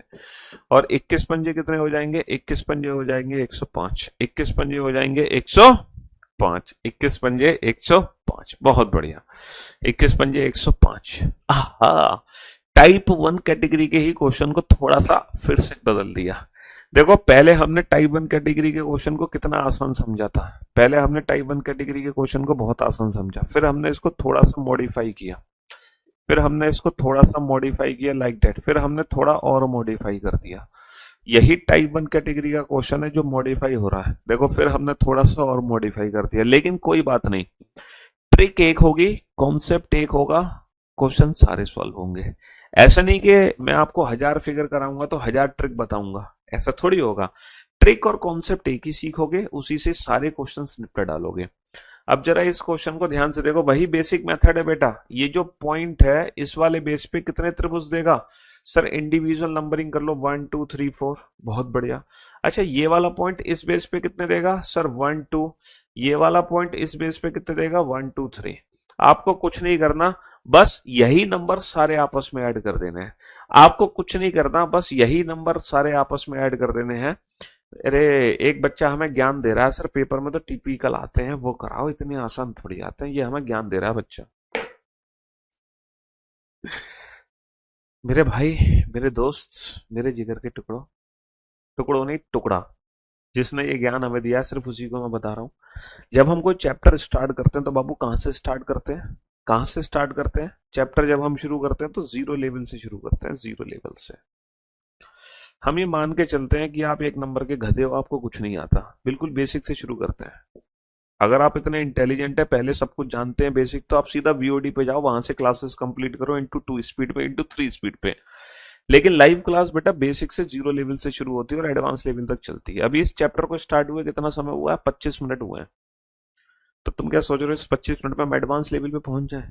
और 21 पंजे कितने हो जाएंगे, 21 पंजे हो जाएंगे 105, 21 पंजे हो जाएंगे 105, 21 पंजे 105, बहुत बढ़िया, 21 पंजे 105। आहा, टाइप 1 कैटेगरी के ही क्वेश्चन को थोड़ा सा फिर से बदल दिया। देखो पहले हमने टाइप 1 कैटेगरी के क्वेश्चन को कितना आसान समझा था, पहले हमने टाइप 1 कैटेगरी के क्वेश्चन को बहुत आसान समझा, फिर हमने इसको थोड़ा सा मॉडिफाई किया, फिर हमने इसको थोड़ा सा मॉडिफाई किया लाइक दैट, फिर हमने थोड़ा और मॉडिफाई कर दिया। यही टाइप 1 कैटेगरी का क्वेश्चन है जो मॉडिफाई हो रहा है, देखो फिर हमने थोड़ा सा और मॉडिफाई कर दिया, लेकिन कोई बात नहीं, ट्रिक एक होगी, कॉन्सेप्ट एक होगा, क्वेश्चन सारे सॉल्व होंगे। ऐसा नहीं कि मैं आपको 1000 फिगर कराऊंगा तो 1000 ट्रिक बताऊंगा, ऐसा थोड़ी होगा। ट्रिक और कॉन्सेप्ट एक ही सीखोगे, उसी से सारे क्वेश्चंस निपटा डालोगे। अब जरा इस क्वेश्चन को ध्यान से देखो, वही बेसिक मेथड है बेटा। ये जो पॉइंट है इस वाले बेस पे कितने त्रिभुज देगा, सर इंडिविजुअल नंबरिंग कर लो, 1 2 3 4, बहुत बढ़िया। अच्छा ये वाला पॉइंट इस बेस पे कितने देगा, सर 1 2, ये वाला पॉइंट इस बेस पे कितने देगा, 1 2 3। आपको कुछ नहीं करना, बस यही नंबर सारे आपस में ऐड कर देने हैं, आपको कुछ नहीं करना, बस यही नंबर सारे आपस में ऐड कर देने हैं। अरे एक बच्चा हमें ज्ञान दे रहा है, सर पेपर में तो टिपिकल आते हैं वो कराओ, इतने आसान थोड़ी आते हैं, ये हमें ज्ञान दे रहा है बच्चा। मेरे भाई, मेरे दोस्त, मेरे जिगर के टुकड़ों, टुकड़ों नहीं टुकड़ा, जिसने ये ज्ञान हमें दिया सिर्फ उसी को मैं बता रहा हूँ। जब हम कोई चैप्टर स्टार्ट करते हैं तो बाबू कहाँ से स्टार्ट करते हैं, कहाँ से स्टार्ट करते हैं चैप्टर, जब हम शुरू करते हैं तो जीरो लेवल से शुरू करते हैं, जीरो लेवल से। हम ये मान के चलते हैं कि आप एक नंबर के गधे हो, आपको कुछ नहीं आता, बिल्कुल बेसिक से शुरू करते हैं। अगर आप इतने इंटेलिजेंट है, पहले सब कुछ जानते हैं बेसिक, तो आप सीधा वीओडी पे जाओ, वहां से क्लासेस कंप्लीट करो, इंटू 2 स्पीड पे, इंटू 3 स्पीड पे। लेकिन लाइव क्लास बेटा बेसिक से 0 लेवल से शुरू होती है और एडवांस लेवल तक चलती है। अभी इस चैप्टर को स्टार्ट हुए कितना समय हुआ है? 25 मिनट हुए हैं। तो तुम क्या सोच रहे हो इस 25 मिनट में हम एडवांस लेवल पे पहुंच जाए?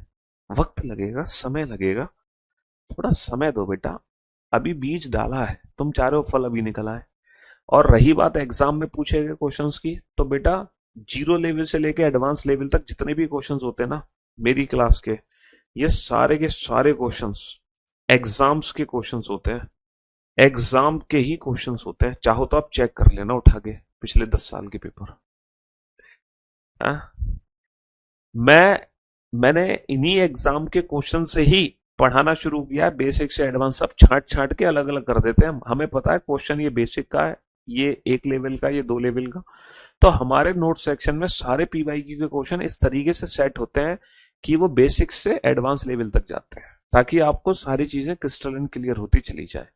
वक्त लगेगा, समय लगेगा, थोड़ा समय दो बेटा। अभी बीज डाला है, तुम चाह रहे हो फल अभी निकला है। और रही बात एग्जाम में पूछे गए क्वेश्चंस की, तो बेटा 0 लेवल से लेके एडवांस लेवल तक जितने भी क्वेश्चंस होते हैं ना मेरी क्लास के सारे क्वेश्चंस एग्जाम्स के क्वेश्चंस होते हैं। एग्जाम के ही क्वेश्चंस होते हैं। चाहो तो आप चेक कर लेना उठा के पिछले 10 साल के पेपर। हाँ? मैंने इन्हीं एग्जाम के क्वेश्चन से ही पढ़ाना शुरू किया। बेसिक से एडवांस सब छांट छांट के अलग अलग कर देते हैं। हमें पता है क्वेश्चन ये बेसिक का है, ये 1 लेवल का, ये 2 लेवल का। तो हमारे नोट सेक्शन में सारे पीवाईक्यू के क्वेश्चन इस तरीके से सेट होते हैं कि वो बेसिक से एडवांस लेवल तक जाते हैं, ताकि आपको सारी चीजें क्रिस्टल क्लियर होती चली जाए।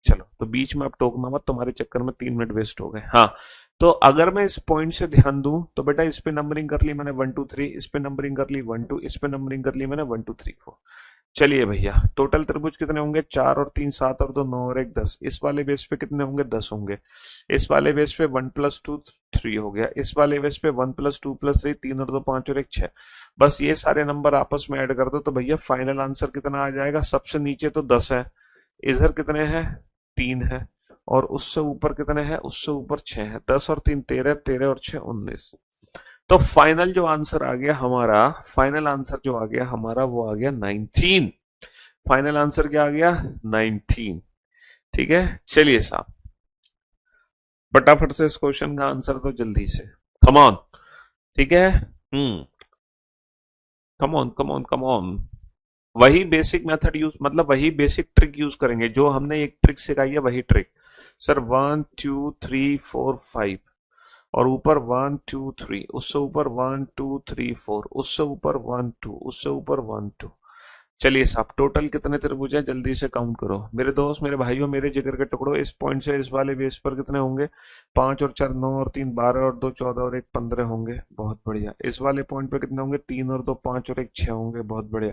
चलो, तो बीच में आप टोकना मत, तुम्हारे चक्कर में 3 मिनट वेस्ट हो गए। हाँ, तो अगर मैं इस पॉइंट से ध्यान दूं तो बेटा इस पे नंबरिंग कर ली मैंने 1 2 3, इस पे नंबरिंग कर ली 1 2, इस पे नंबरिंग कर ली मैंने 1 2 3 4। चलिए भैया, टोटल त्रिभुज कितने होंगे? 4 और 3 7 और 2 9 और 1 10। इस वाले बेस पे कितने होंगे? 10 होंगे। इस वाले बेस पे 1 + 2 3 हो गया। इस वाले बेस पे 1 + 2 + 3 3 और 2 5 और 1 6। बस ये सारे नंबर आपस में ऐड कर दो तो भैया फाइनल आंसर कितना आ जाएगा? सबसे नीचे तो 10 है, इधर कितने हैं? 3 है, और उससे ऊपर कितने हैं? उससे ऊपर 6 है। 10 और 3 13, 13 और 6 19। तो फाइनल जो आंसर आ गया हमारा, फाइनल आंसर जो आ गया हमारा वो आ गया 19। फाइनल आंसर क्या आ गया? 19। ठीक है, चलिए साहब, फटाफट से इस क्वेश्चन का आंसर तो जल्दी से, कम ऑन। ठीक है, come on come on come on. वही बेसिक मेथड यूज, मतलब वही बेसिक ट्रिक यूज करेंगे जो हमने एक ट्रिक सिखाई है, वही ट्रिक। सर 1 2 3 4 5, और ऊपर 1 2 3, उससे ऊपर 1 2 3 4, उससे ऊपर 1 2, उससे ऊपर 1 2। चलिए साहब, टोटल कितने त्रिभुज हैं जल्दी से काउंट करो मेरे दोस्त, मेरे भाइयों, मेरे जिगर के टुकड़ों। इस पॉइंट से इस वाले बेस पर कितने होंगे? 5 और 4 9 और 3 12 और 2 14 और 1 15 होंगे। बहुत बढ़िया। इस वाले पॉइंट पे कितने होंगे? 3 और 2 5 और 1 6 होंगे। बहुत बढ़िया।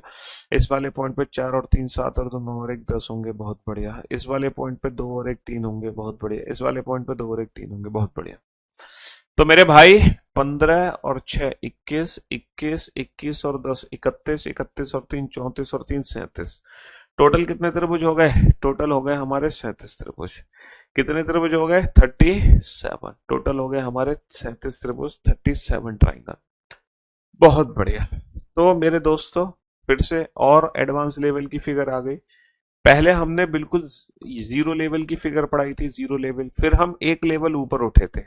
इस वाले पॉइंट पे 4 और 3 7 और 2 9 और 1 10 होंगे। बहुत बढ़िया। इस वाले पॉइंट पे 2 और 1 3 होंगे। बहुत बढ़िया। इस वाले पॉइंट पे 2 और 1 3 होंगे। बहुत बढ़िया। तो मेरे भाई 15 और 6 21, 21 21 और 10 31, 31 और 3 34 और 3 37। टोटल कितने त्रिभुज हो गए? टोटल हो गए हमारे 37 त्रिभुज। कितने त्रिभुज हो गए? 37। टोटल हो गए हमारे 37 त्रिभुज, 37 ट्राइंगल। बहुत बढ़िया। तो मेरे दोस्तों, फिर से और एडवांस लेवल की फिगर आ गई। पहले हमने बिल्कुल 0 लेवल की फिगर पढ़ाई थी, 0 लेवल। फिर हम 1 लेवल ऊपर उठे थे,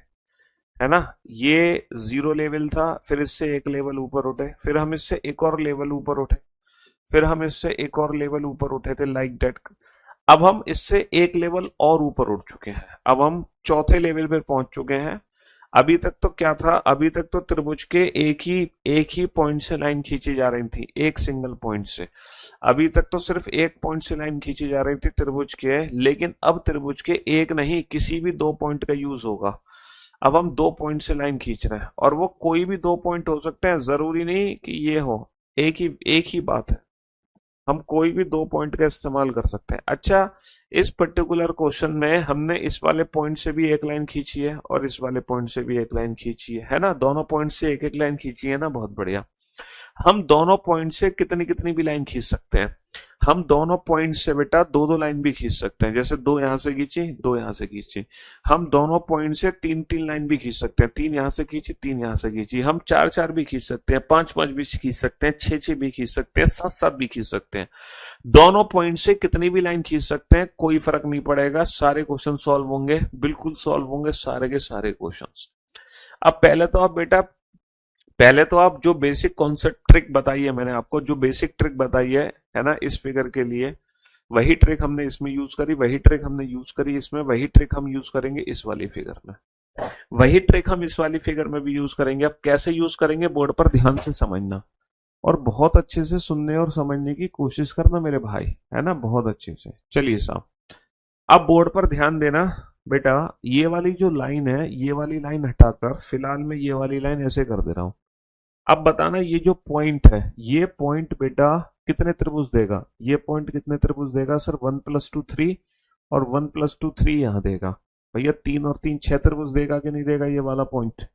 है ना? ये 0 लेवल था, फिर इससे 1 लेवल ऊपर उठे, फिर हम इससे एक और लेवल ऊपर उठे, फिर हम इससे एक और लेवल ऊपर उठे थे, लाइक दैट। अब हम इससे 1 लेवल और ऊपर उठ चुके हैं। अब हम चौथे लेवल पे पहुंच चुके हैं। अभी तक तो क्या था? अभी तक तो त्रिभुज के एक ही पॉइंट से लाइन खींची जा रही थी, एक सिंगल पॉइंट से। अभी तक तो सिर्फ एक पॉइंट से लाइन खींची जा रही थी त्रिभुज के, लेकिन अब त्रिभुज के एक नहीं, किसी भी 2 पॉइंट का यूज होगा। अब हम 2 पॉइंट से लाइन खींच रहे हैं, और वो कोई भी 2 पॉइंट हो सकते हैं, जरूरी नहीं कि ये हो। एक ही बात है, हम कोई भी 2 पॉइंट का इस्तेमाल कर सकते हैं। अच्छा, इस पर्टिकुलर क्वेश्चन में हमने इस वाले पॉइंट से भी एक लाइन खींची है और इस वाले पॉइंट से भी एक लाइन खींची है ना? दोनों पॉइंट से एक एक लाइन खींची है ना? बहुत बढ़िया। हम दोनों पॉइंट से कितनी कितनी भी लाइन खींच सकते हैं। हम दोनों पॉइंट से बेटा 2 2 लाइन भी खींच सकते हैं, जैसे 2 यहां से खींची, 2 यहां से खींची। हम दोनों पॉइंट से 3 3 लाइन भी खींच सकते हैं, 3 यहां से खींची, 3 यहां से खींची। हम 4 4 भी खींच सकते हैं, 5 5 भी खींच सकते हैं, 6 6 भी खींच सकते हैं, 7 7 भी खींच सकते हैं। दोनों पॉइंट से कितनी भी लाइन खींच सकते हैं, कोई फर्क नहीं पड़ेगा। सारे क्वेश्चन सॉल्व होंगे, बिल्कुल सॉल्व होंगे सारे के सारे क्वेश्चन। अब पहले तो आप जो बेसिक कॉन्सेप्ट ट्रिक बताई है मैंने आपको, जो बेसिक ट्रिक बताई है ना, इस फिगर के लिए, वही ट्रिक हमने इसमें यूज करी, वही ट्रिक हमने यूज करी इसमें, वही ट्रिक हम यूज करेंगे इस वाली फिगर में, वही ट्रिक हम इस वाली फिगर में भी यूज करेंगे। अब कैसे यूज करेंगे, बोर्ड पर ध्यान से समझना और बहुत अच्छे से सुनने और समझने की कोशिश करना मेरे भाई, है ना? बहुत अच्छे से। चलिए साहब, अब बोर्ड पर ध्यान देना बेटा। ये वाली जो लाइन है, ये वाली लाइन हटाकर फिलहाल मैं ये वाली लाइन ऐसे कर दे रहा हूं। अब बताना, ये जो पॉइंट है, ये पॉइंट बेटा कितने त्रिभुज देगा? ये पॉइंट कितने त्रिभुज देगा सर? 1+2 3 और 1+2 3 यहां देगा। भैया 3 और 3 6 त्रिभुज देगा कि नहीं देगा ये वाला पॉइंट?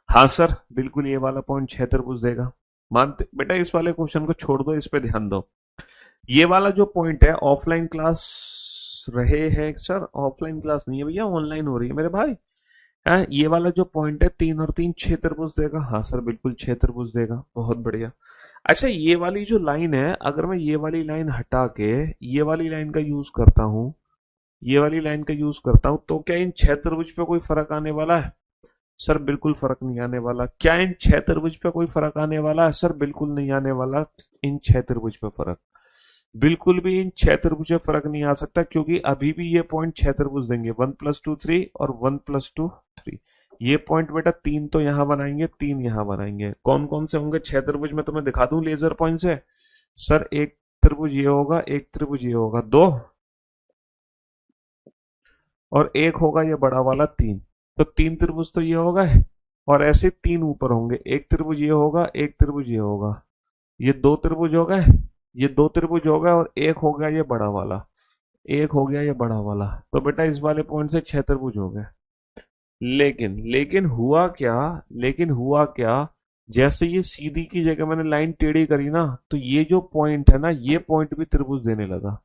हाँ सर बिल्कुल ये वाला पॉइंट 6 त्रिभुज देगा। मानते बेटा, इस वाले क्वेश्चन को छोड़ दो, इस पे ध्यान दो। ये वाला जो पॉइंट है, ऑफलाइन क्लास रहे हैं सर? ऑफलाइन क्लास नहीं है भैया, ऑनलाइन हो रही है मेरे भाई। है ये वाला जो पॉइंट है 3 और 3 6 त्रिभुज देगा। हाँ सर बिल्कुल 6 त्रिभुज देगा, बहुत बढ़िया। अच्छा ये वाली जो लाइन है, अगर मैं ये वाली लाइन हटा के ये वाली लाइन का यूज करता हूं, ये वाली लाइन का यूज करता हूं, तो क्या इन 6 त्रिभुज पे कोई फर्क आने वाला है? सर बिल्कुल फर्क नहीं आने वाला। क्या इन 6 त्रिभुज पे कोई फर्क आने वाला है? सर बिल्कुल नहीं आने वाला इन 6 त्रिभुज पे फर्क। बिल्कुल भी इन 6 त्रिभुज पे फर्क नहीं आ सकता, क्योंकि अभी भी ये पॉइंट 6 त्रिभुज देंगे, 1+2 3 और 1+2 3। ये पॉइंट बेटा 3 तो यहां बनाएंगे, 3 यहां बनाएंगे। कौन कौन से होंगे 6 त्रिभुज? मैं तुम्हें दिखा दूं लेजर पॉइंट से। सर एक त्रिभुज ये होगा, एक त्रिभुज ये होगा, 2, और एक होगा ये बड़ा वाला 3। तो 3 त्रिभुज तो ये होगा, और ऐसे 3 ऊपर होंगे। एक त्रिभुज ये होगा, एक त्रिभुज ये होगा, ये 2 त्रिभुज हो गए, ये 2 त्रिभुज हो गए, और एक हो गया ये बड़ा वाला, एक हो गया ये बड़ा वाला। तो बेटा इस वाले पॉइंट से 6 त्रिभुज हो गए। लेकिन हुआ क्या? लेकिन हुआ क्या? जैसे ये सीधी की जगह मैंने लाइन टेढ़ी करी ना, तो ये जो पॉइंट है ना, ये पॉइंट भी त्रिभुज देने लगा।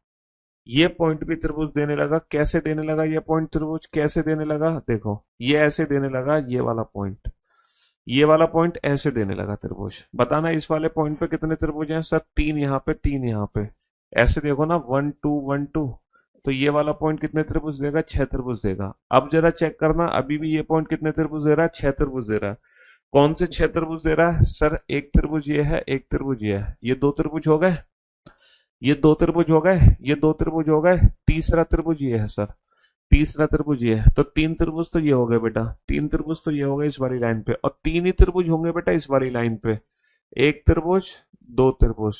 ये पॉइंट भी त्रिभुज देने लगा। कैसे देने लगा ये पॉइंट त्रिभुज? कैसे देने लगा? देखो ये ऐसे देने लगा, ये वाला पॉइंट, ये वाला पॉइंट ऐसे देने लगा त्रिभुज। बताना इस वाले पॉइंट पे कितने त्रिभुज हैं? सर 3 यहाँ पे, 3 यहाँ पे। ऐसे देखो ना, 1 2 1 2। तो ये वाला पॉइंट कितने त्रिभुज देगा? 6 त्रिभुज देगा। अब जरा चेक करना, अभी भी ये पॉइंट कितने त्रिभुज दे रहा है? 6 त्रिभुज दे रहा है। कौन से 6 त्रिभुज दे रहा है? सर एक त्रिभुज ये है, एक त्रिभुज ये है, ये 2 त्रिभुज हो गए, ये 2 त्रिभुज हो गए, ये 2 त्रिभुज हो गए। तीसरा त्रिभुज ये है सर, तीसरा त्रिभुज ये है। तो 3 त्रिभुज तो ये हो गए बेटा, 3 त्रिभुज तो ये हो गए इस वाली लाइन पे, और 3 ही त्रिभुज होंगे बेटा इस वाली लाइन पे। एक त्रिभुज, 2 त्रिभुज,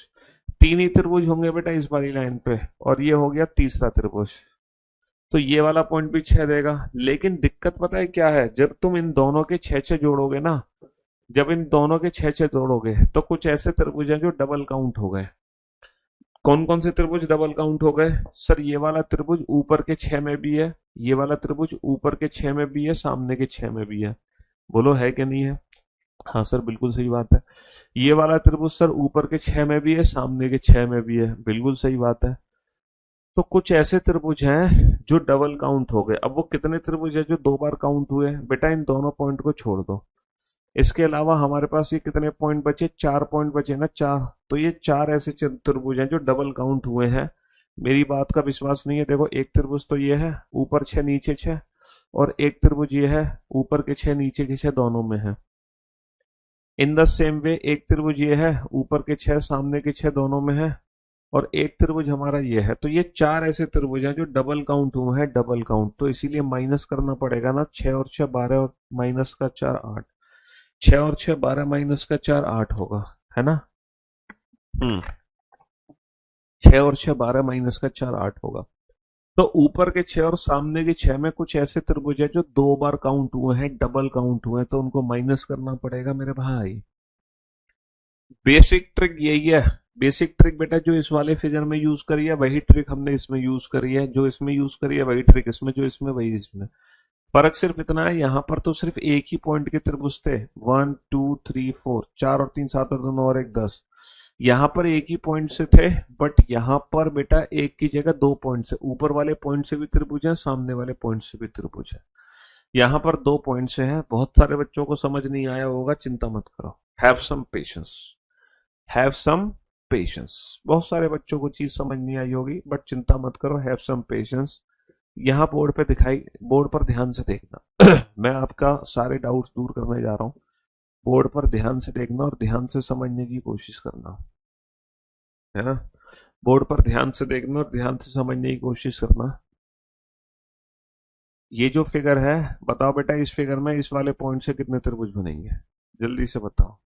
3 ही त्रिभुज होंगे बेटा इस वाली लाइन पे, और ये हो गया तीसरा त्रिभुज। तो ये वाला पॉइंट भी 6 देगा। लेकिन दिक्कत पता है क्या है? जब तुम इन दोनों के 6 जोड़ोगे ना, जब इन दोनों के 6 जोड़ोगे, तो कुछ ऐसे त्रिभुज हैं जो डबल काउंट हो गए। कौन कौन से त्रिभुज डबल काउंट हो गए? सर ये वाला त्रिभुज ऊपर के 6 में भी है, ये वाला त्रिभुज ऊपर के 6 में भी है, सामने के 6 में भी है। बोलो है कि नहीं है? हाँ सर बिल्कुल सही बात है। ये वाला त्रिभुज सर ऊपर के 6 में भी है, सामने के 6 में भी है, बिल्कुल सही बात है। तो कुछ ऐसे त्रिभुज हैं जो डबल काउंट हो गए। अब वो कितने त्रिभुज है जो 2 बार काउंट हुए? बेटा इन दोनों पॉइंट को छोड़ दो। इसके अलावा हमारे पास ये कितने पॉइंट बचे? 4 पॉइंट बचे ना, 4। तो ये 4 ऐसे त्रिभुज हैं जो डबल काउंट हुए हैं। मेरी बात का विश्वास नहीं है? देखो एक त्रिभुज तो ये है, ऊपर 6 नीचे 6, और एक त्रिभुज ये है, ऊपर के 6 नीचे के 6 दोनों में है। इन द सेम वे एक त्रिभुज ये है, ऊपर के 6 सामने के 6 दोनों में है, और एक त्रिभुज हमारा ये है। तो ये 4 ऐसे त्रिभुज हैं जो डबल काउंट हुए हैं, डबल काउंट। तो इसीलिए माइनस करना पड़ेगा ना, 6 और 6 12, और माइनस का 4 8। 6 और 6 12, माइनस का 4 8 होगा, है ना? 6 और 6 12, माइनस का 4 8 होगा। तो ऊपर के 6 और सामने के 6 में कुछ ऐसे त्रिभुज है जो 2 बार काउंट हुए हैं, डबल काउंट हुए हैं, तो उनको माइनस करना पड़ेगा मेरे भाई। बेसिक ट्रिक यही है। बेसिक ट्रिक बेटा जो इस वाले फिगर में यूज करी है, वही ट्रिक हमने इसमें यूज करी है। जो इसमें यूज करी है वही ट्रिक इसमें, जो इसमें वही इसमें। फर्क सिर्फ इतना है, यहां पर तो सिर्फ एक ही पॉइंट के त्रिभुज थे, 1 2 3 4, 4 और 3 7 और 2 9 और 1 10। यहां पर एक ही पॉइंट से थे, बट यहां पर बेटा एक की जगह 2 पॉइंट से, ऊपर वाले पॉइंट से भी त्रिभुज है, सामने वाले पॉइंट से भी त्रिभुज है। यहां पर 2 पॉइंट से है। बहुत सारे बच्चों को समझ नहीं आया होगा, चिंता मत करो। Have some patience, have some patience. बहुत सारे बच्चों को चीज समझ नहीं आई होगी, बट चिंता मत करो, हैव सम पेशेंस। यहाँ बोर्ड पे दिखाई, बोर्ड पर ध्यान से देखना। मैं आपका सारे डाउट्स दूर करने जा रहा हूँ। बोर्ड पर ध्यान से देखना और ध्यान से समझने की कोशिश करना, है ना? बोर्ड पर ध्यान से देखना और ध्यान से समझने की कोशिश करना। ये जो फिगर है, बताओ बेटा इस फिगर में इस वाले पॉइंट से कितने त्रिभुज बनेंगे? जल्दी से बताओ।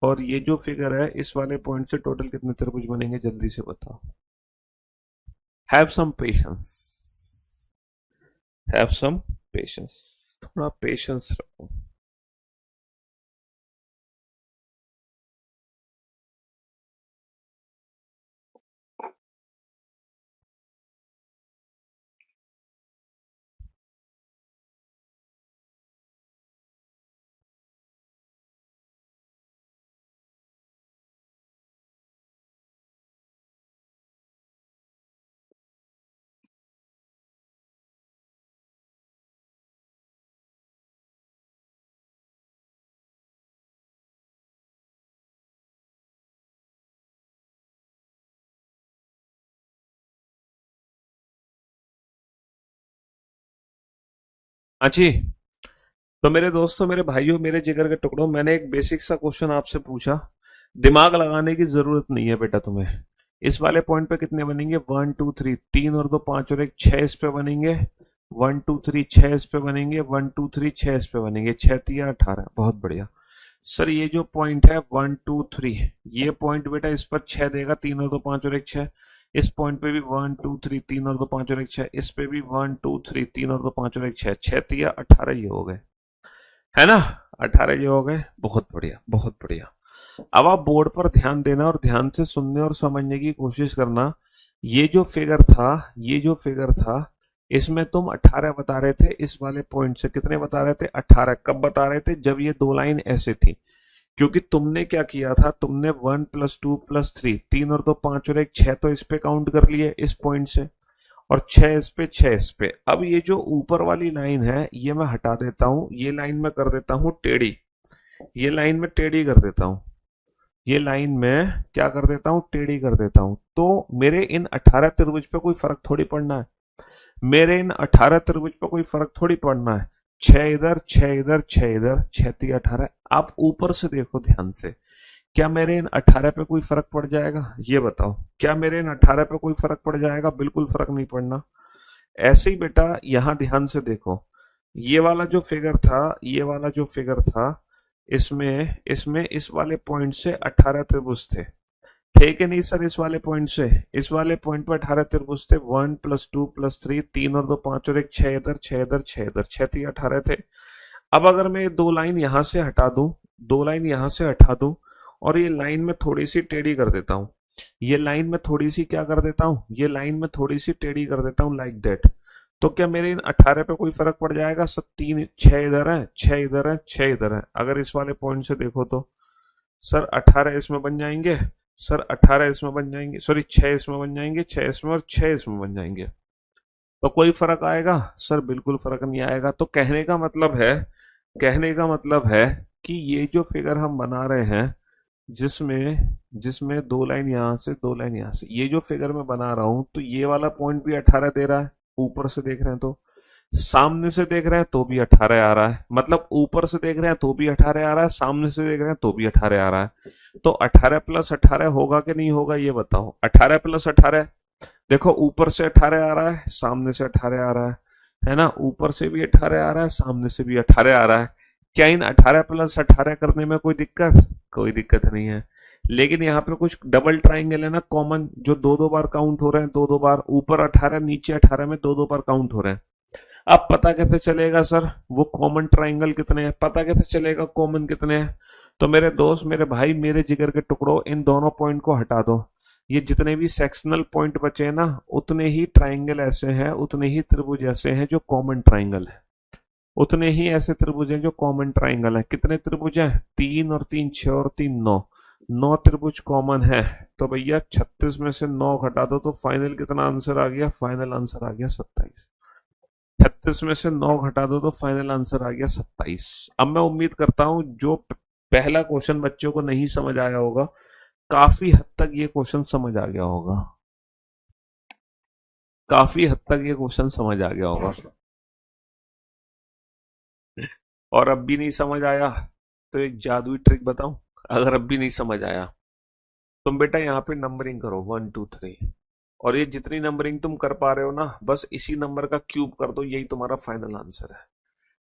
और ये जो फिगर है, इस वाले पॉइंट से टोटल कितने त्रिभुज बनेंगे? जल्दी से बताओ। Have some patience, have some patience. थोड़ा पेशेंस रखो। अच्छी। तो मेरे दोस्तों, मेरे भाइयों, मेरे जिगर के टुकड़ों, मैंने एक बेसिक सा क्वेश्चन आपसे पूछा। दिमाग लगाने की जरूरत नहीं है बेटा तुम्हें। इस वाले पॉइंट पे कितने बनेंगे? 1 2 3, 3 और 2 5 और 1 6 इस पे बनेंगे। 1 2 3 6 इस पे बनेंगे। 1 2 3 6 इस पे बनेंगे। 6 3 18। बहुत बढ़िया। सर ये जो पॉइंट है 1 2 3, ये पॉइंट बेटा इस पर 6 देगा। 3 और 2 5 और 1 6। इस पॉइंट पे भी 1 2 3, 3 और 2 5 और 1 6। इस पे भी 1 2 3, 3 और 2 5 और 1 6। 6 3 18 ये हो गए, है ना? 18 ये हो गए। बहुत बढ़िया, बहुत बढ़िया। अब आप बोर्ड पर ध्यान देना और ध्यान से सुनने और समझने की कोशिश करना। ये जो फिगर था, ये जो फिगर था, इसमें तुम 18 बता रहे थे। इस वाले पॉइंट से कितने बता रहे थे? 18। कब बता रहे थे? जब ये दो लाइन ऐसे थी। क्योंकि तुमने क्या किया था, तुमने 1 + 2 + 3, 3 और 2 5 और 1 6 तो इस पे काउंट कर लिए इस पॉइंट से, और 6 इस पे, 6 इस पे। अब ये जो ऊपर वाली लाइन है ये मैं हटा देता हूं। ये लाइन मैं कर देता हूं टेढ़ी। ये लाइन में टेढ़ी कर देता हूं। ये लाइन में क्या कर देता हूं? टेढ़ी कर देता हूं। तो मेरे इन 18 त्रिभुज पे कोई फर्क थोड़ी पड़ना है। मेरे इन 18 त्रिभुज पे कोई फर्क थोड़ी पड़ना है। 6 इधर, 6 इधर, 6 इधर, 6 3 18। आप ऊपर से देखो ध्यान से। क्या मेरे इन 18 पे कोई फर्क पड़ जाएगा? ये बताओ, क्या मेरे इन 18 पे कोई फर्क पड़ जाएगा? बिल्कुल फर्क नहीं पड़ना। ऐसे ही बेटा यहां ध्यान से देखो। ये वाला जो फिगर था, ये वाला जो फिगर था, इसमें इसमें इस वाले पॉइंट से 18 त्रिभुज थे कि नहीं सर? इस वाले पॉइंट से, इस वाले पॉइंट पर 18 त्रिभुज थे। 1 + 2 + 3, 3 और 2 5 और 1 6 इधर, 6 इधर, 6 इधर, 6 3 18 थे। अब अगर मैं ये दो लाइन यहां से हटा दूं, दो लाइन यहां से हटा दूं, और ये लाइन में थोड़ी सी टेढ़ी कर देता हूं। ये लाइन में थोड़ी सी क्या कर देता हूं? ये लाइन में थोड़ी सी टेढ़ी कर देता हूं, लाइक दैट। तो क्या मेरे इन 18 पे कोई फर्क पड़ जाएगा? सब 3 6 इधर है, 6 इधर है, 6 इधर है। अगर इस वाले पॉइंट से देखो तो सर 18 इसमें बन जाएंगे। सर 18 इसमें बन जाएंगे, सॉरी 6 इसमें बन जाएंगे, 6 इसमें और 6 इसमें बन जाएंगे। तो कोई फर्क आएगा? सर बिल्कुल फर्क नहीं आएगा। तो कहने का मतलब है, कहने का मतलब है कि ये जो फिगर हम बना रहे हैं, जिसमें जिसमें दो लाइन यहां से, दो लाइन यहां से, ये जो फिगर मैं बना रहा हूं, तो ये वाला पॉइंट भी 18 दे रहा है। ऊपर से देख रहे हैं तो, सामने से देख रहे हैं तो भी 18 आ रहा है। मतलब ऊपर से देख रहे हैं तो भी 18 आ रहा है, सामने से देख रहे हैं तो भी 18 आ रहा है। तो 18 + 18 होगा कि नहीं होगा, ये बताओ। 18 + 18, देखो ऊपर से 18 आ रहा है, सामने से 18 आ रहा है ना? ऊपर से भी 18 आ रहा है, सामने से भी 18 आ रहा है। क्या इन 18 + 18 करने में कोई दिक्कत? कोई दिक्कत नहीं है। लेकिन यहाँ पे कुछ डबल ट्राइंगल है ना कॉमन, जो दो दो बार काउंट हो रहे हैं, दो दो बार, ऊपर 18 नीचे 18 में दो दो बार काउंट हो रहे हैं। अब पता कैसे चलेगा सर वो कॉमन ट्राइंगल कितने हैं? पता कैसे चलेगा कॉमन कितने हैं? तो मेरे दोस्त, मेरे भाई, मेरे जिगर के टुकड़ों, इन दोनों पॉइंट को हटा दो। ये जितने भी सेक्शनल पॉइंट बचे ना, उतने ही ट्राइंगल ऐसे हैं, उतने ही त्रिभुज ऐसे हैं जो कॉमन ट्राइंगल है। उतने ही ऐसे त्रिभुज हैं जो कॉमन ट्राइंगल है। कितने त्रिभुज हैं? 3 और 3 6 और 3 9। 9 त्रिभुज कॉमन है। तो भैया 36 में से 9 घटा दो तो फाइनल कितना आंसर आ गया? फाइनल आंसर आ गया 27। 36 में से 9 घटा दो तो फाइनल आंसर आ गया 27। अब मैं उम्मीद करता हूं जो पहला क्वेश्चन बच्चों को नहीं समझ आया होगा, काफी हद तक ये क्वेश्चन समझ आ गया होगा। काफी हद तक ये क्वेश्चन समझ आ गया होगा। और अब भी नहीं समझ आया तो एक जादुई ट्रिक बताऊं। अगर अब भी नहीं समझ आया, तुम बेटा यहाँ पे नंबरिंग करो 1 2 3, और ये जितनी नंबरिंग तुम कर पा रहे हो ना, बस इसी नंबर का क्यूब कर दो, यही तुम्हारा फाइनल आंसर है।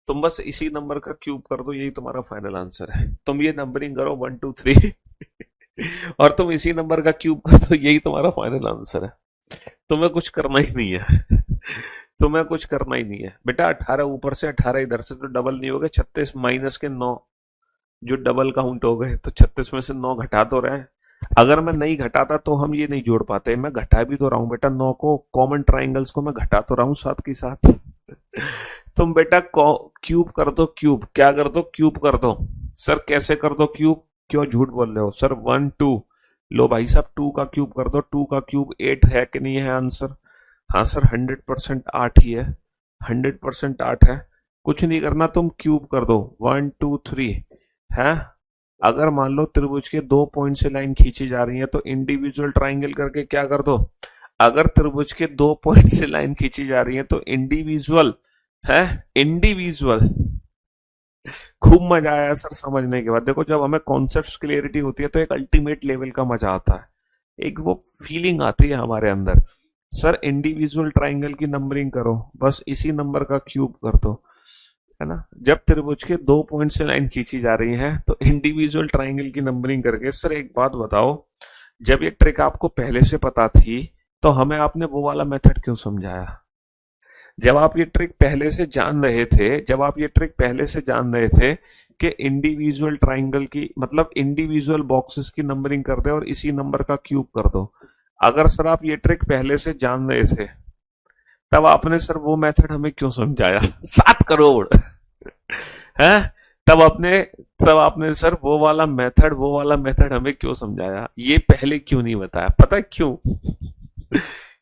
तुम बस इसी नंबर का क्यूब कर दो, यही तुम्हारा फाइनल आंसर है। तुम ये नंबरिंग करो 1 2 3 और तुम इसी नंबर का क्यूब कर दो, यही तुम्हारा फाइनल आंसर है। तुम्हें कुछ करना ही नहीं है। तुम्हें कुछ करना ही नहीं है बेटा। 18 ऊपर से, 18 इधर से, तो डबल नहीं हो गए। 36 माइनस के 9 जो डबल काउंट हो गए, तो 36 में से 9 घटा तो रहे हैं। अगर मैं नहीं घटाता तो हम ये नहीं जोड़ पाते। मैं घटा भी तो रहा हूं बेटा 9 को, कॉमन ट्राइंगल्स को मैं घटा तो रहा हूं साथ के साथ। तुम बेटा क्यूब कर दो, क्यूब क्या कर दो? क्यूब कर दो। सर कैसे कर दो क्यूब? क्यों झूठ बोल रहे हो सर? 1 2, लो भाई साहब 2 का क्यूब कर दो। 2 का क्यूब 8 है कि नहीं है आंसर? हाँ सर 100% 8 ही है। 100% 8 है। कुछ नहीं करना, तुम क्यूब कर दो 1 2 3 है। अगर मान लो त्रिभुज के दो पॉइंट से लाइन खींची जा रही है तो इंडिविजुअल ट्राइंगल करके क्या कर दो? अगर त्रिभुज के दो पॉइंट से लाइन खींची जा रही है तो इंडिविजुअल है इंडिविजुअल। खूब मजा आया सर समझने के बाद। देखो जब हमें कॉन्सेप्ट्स क्लियरिटी होती है तो एक अल्टीमेट लेवल का मजा आता है, एक वो फीलिंग आती है हमारे अंदर। सर इंडिविजुअल ट्राइंगल की नंबरिंग करो, बस इसी नंबर का क्यूब कर दो, है ना। जब त्रिभुज के 2 पॉइंट से लाइन खींची जा रही है तो इंडिविजुअल ट्राइंगल की नंबरिंग करके। सर एक बात बताओ, जब ये ट्रिक आपको पहले से पता थी तो हमें आपने वो वाला मेथड क्यों समझाया? जब आप ये ट्रिक पहले से जान रहे थे, जब आप ये ट्रिक पहले से जान रहे थे कि इंडिविजुअल ट्राइंगल की मतलब इंडिविजुअल बॉक्सेस की नंबरिंग कर दे और इसी नंबर का क्यूब कर दो, अगर सर आप ये ट्रिक पहले से जान रहे थे तब आपने सर वो मेथड हमें क्यों समझाया? 7 करोड़ है। तब आपने तब आपने सर वो वाला मेथड हमें क्यों समझाया? ये पहले क्यों नहीं बताया? पता है क्यों?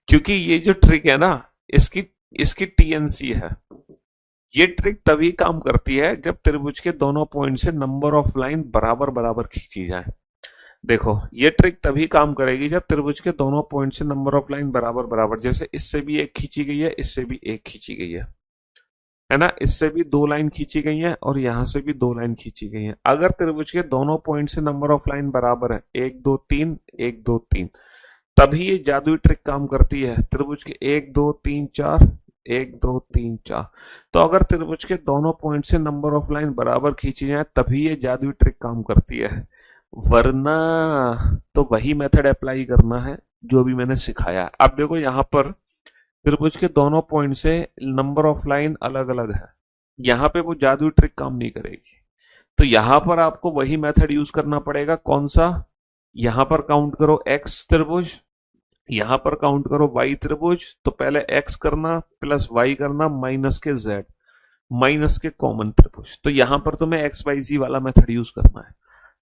क्योंकि ये जो ट्रिक है ना, इसकी इसकी टीएनसी है। ये ट्रिक तभी काम करती है जब त्रिभुज के दोनों पॉइंट से नंबर ऑफ लाइन बराबर बराबर खींची जाए। देखो ये ट्रिक तभी काम करेगी जब त्रिभुज के दोनों पॉइंट से नंबर ऑफ लाइन बराबर बराबर, जैसे इससे भी एक खींची गई है, इससे भी एक खींची गई है ना। इससे भी 2 लाइन खींची गई है और यहां से भी 2 लाइन खींची गई है। अगर त्रिभुज के दोनों पॉइंट से नंबर ऑफ लाइन बराबर है, 1 2 3 1 2 3, तभी ये जादुई ट्रिक काम करती है। त्रिभुज के 1 2 3 4 1 2 3 4, तो अगर त्रिभुज के दोनों पॉइंट से नंबर ऑफ लाइन बराबर खींची जाए तभी ये जादुई ट्रिक काम करती है। वरना तो वही मेथड अप्लाई करना है जो भी मैंने सिखाया। अब देखो यहां पर त्रिभुज के दोनों पॉइंट से नंबर ऑफ लाइन अलग अलग है, यहां पे वो जादुई ट्रिक काम नहीं करेगी। तो यहां पर आपको वही मेथड यूज करना पड़ेगा। कौन सा? यहां पर काउंट करो एक्स त्रिभुज, यहां पर काउंट करो वाई त्रिभुज। तो पहले एक्स करना प्लस वाई करना माइनस के जेड, माइनस के कॉमन त्रिभुज। तो यहां पर तुम्हें एक्स वाई जी वाला मेथड यूज करना है।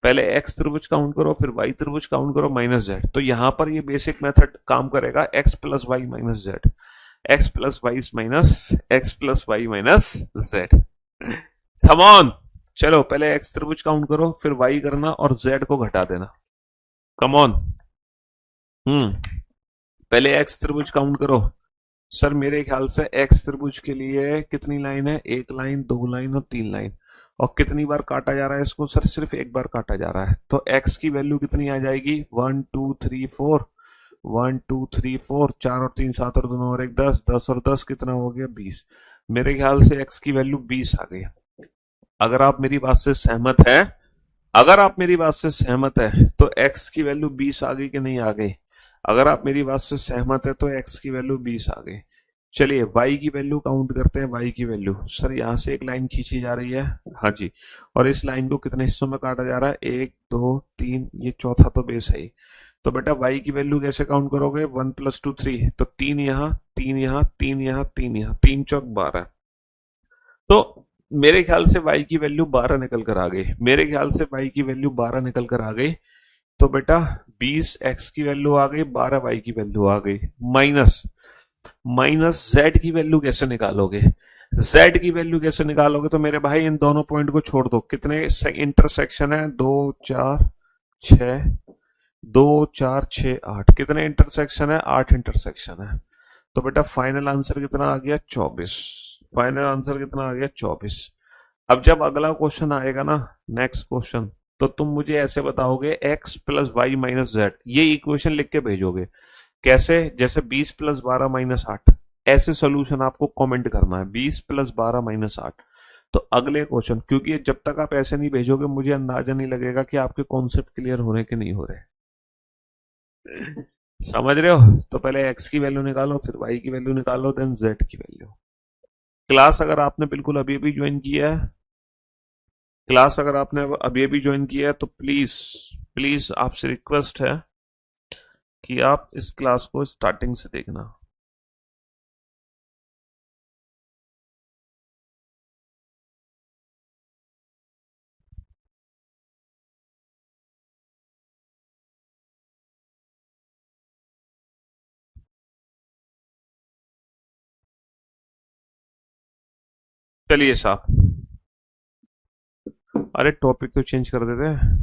पहले एक्स त्रिभुज काउंट करो, फिर वाई त्रिभुज काउंट करो माइनस जेड। तो यहां पर ये बेसिक मेथड काम करेगा, x plus y minus z, x plus y minus x plus y minus z. Come on, चलो पहले एक्स त्रिभुज काउंट करो, फिर वाई करना और जेड को घटा देना। Come on. हम्म। पहले एक्स त्रिभुज काउंट करो। सर मेरे ख्याल से एक्स त्रिभुज के लिए कितनी लाइन है? 1 लाइन, 2 लाइन और 3 लाइन। और कितनी बार काटा जा रहा है इसको? सर सिर्फ एक बार काटा जा रहा है। तो एक्स की वैल्यू कितनी आ जाएगी? 1 2 3 4, 1 2 3 4, 4 और 3 7 और 2 9 और 1 10, 10 और 10 कितना हो गया? 20। मेरे ख्याल से एक्स की वैल्यू 20 आ गई। अगर आप मेरी बात से सहमत है, अगर आप मेरी बात से सहमत है तो एक्स की वैल्यू 20 आ गई कि नहीं आ गई? अगर आप मेरी बात से सहमत है तो एक्स की वैल्यू 20 आ गई। चलिए वाई की वैल्यू काउंट करते हैं। वाई की वैल्यू, सर यहां से एक लाइन खींची जा रही है, हाँ जी, और इस लाइन को कितने हिस्सों में काटा जा रहा है? 1 2 3, ये चौथा तो बेस है ही। तो बेटा वाई की वैल्यू कैसे काउंट करोगे? 1 + 2 3, तो 3 यहाँ, 3 यहाँ, 3 यहाँ, 3 यहाँ, 3 × 4 = 12। तो मेरे ख्याल से y की वैल्यू 12 निकल कर आ गई। मेरे ख्याल से y की वैल्यू 12 निकल कर आ गई। तो बेटा 20 x की वैल्यू आ गई, 12 y की वैल्यू आ गई। माइनस माइनस z की वैल्यू कैसे निकालोगे? z की वैल्यू कैसे निकालोगे? तो मेरे भाई इन दोनों पॉइंट को छोड़ दो। कितने इंटरसेक्शन है? 2 4 6, 2 4 6 8। कितने इंटरसेक्शन है? 8 इंटरसेक्शन है। तो बेटा फाइनल आंसर कितना आ गया? 24। फाइनल आंसर कितना आ गया? 24। अब जब अगला क्वेश्चन आएगा ना, नेक्स्ट क्वेश्चन, तो तुम मुझे ऐसे बताओगे x plus y minus z, ये इक्वेशन लिख के भेजोगे। कैसे? जैसे 20 + 12 - 8, ऐसे सोल्यूशन आपको कमेंट करना है। 20 + 12 - 8। तो अगले क्वेश्चन, क्योंकि जब तक आप ऐसे नहीं भेजोगे मुझे अंदाजा नहीं लगेगा कि आपके कॉन्सेप्ट क्लियर हो रहे कि नहीं हो रहे। समझ रहे हो? तो पहले एक्स की वैल्यू निकालो, फिर वाई की वैल्यू निकालो, देन जेड की वैल्यू। क्लास अगर आपने बिल्कुल अभी अभी ज्वाइन किया है, क्लास अगर आपने अभी अभी ज्वाइन किया है तो प्लीज प्लीज आपसे रिक्वेस्ट है कि आप इस क्लास को स्टार्टिंग से देखना। चलिए साहब, अरे टॉपिक तो चेंज कर देते हैं।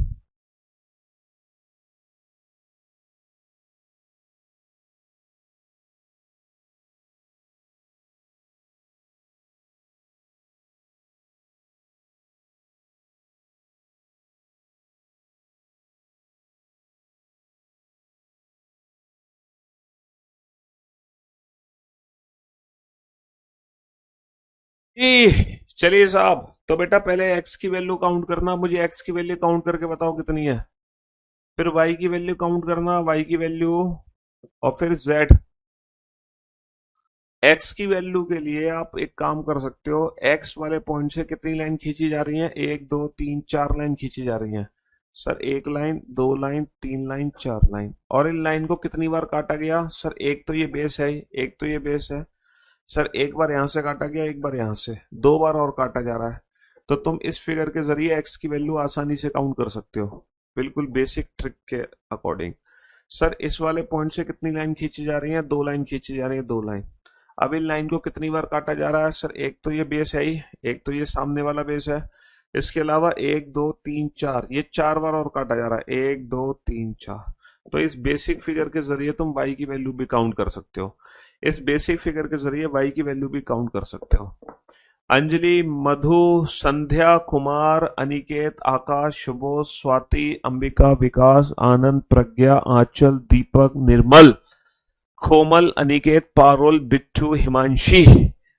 चलिए साहब, तो बेटा पहले एक्स की वैल्यू काउंट करना, मुझे एक्स की वैल्यू काउंट करके बताओ कितनी है। फिर वाई की वैल्यू काउंट करना, वाई की वैल्यू, और फिर जेड। एक्स की वैल्यू के लिए आप एक काम कर सकते हो, एक्स वाले पॉइंट से कितनी लाइन खींची जा रही है, एक दो तीन चार लाइन खींची जा रही है। सर एक लाइन, दो लाइन, तीन लाइन, चार लाइन। और इन लाइन को कितनी बार काटा गया सर, एक तो ये बेस है, एक तो ये बेस है। सर एक बार यहां से काटा गया, एक बार यहां से, दो बार और काटा जा रहा है। तो तुम इस फिगर के जरिए एक्स की वैल्यू आसानी से काउंट कर सकते हो, बिल्कुल बेसिक ट्रिक के अकॉर्डिंग। सर इस वाले पॉइंट से कितनी लाइन खींची जा रही है, दो लाइन खींची जा रही है, दो लाइन। अब इन लाइन को कितनी बार काटा जा रहा है सर, एक तो ये बेस है ही, एक तो ये सामने वाला बेस है। इसके अलावा एक दो तीन चार, ये चार बार और काटा जा रहा है, एक दो तीन चार। तो इस बेसिक फिगर के जरिए तुम वाई की वैल्यू भी काउंट कर सकते हो, इस बेसिक फिगर के जरिए वाई की वैल्यू भी काउंट कर सकते हो। अंजलि, मधु, संध्या, कुमार, अनिकेत, आकाश, शुभो, स्वाति, अंबिका, विकास, आनंद, प्रज्ञा, आंचल, दीपक, निर्मल, कोमल, अनिकेत, पारुल, बिट्टू, हिमांशी,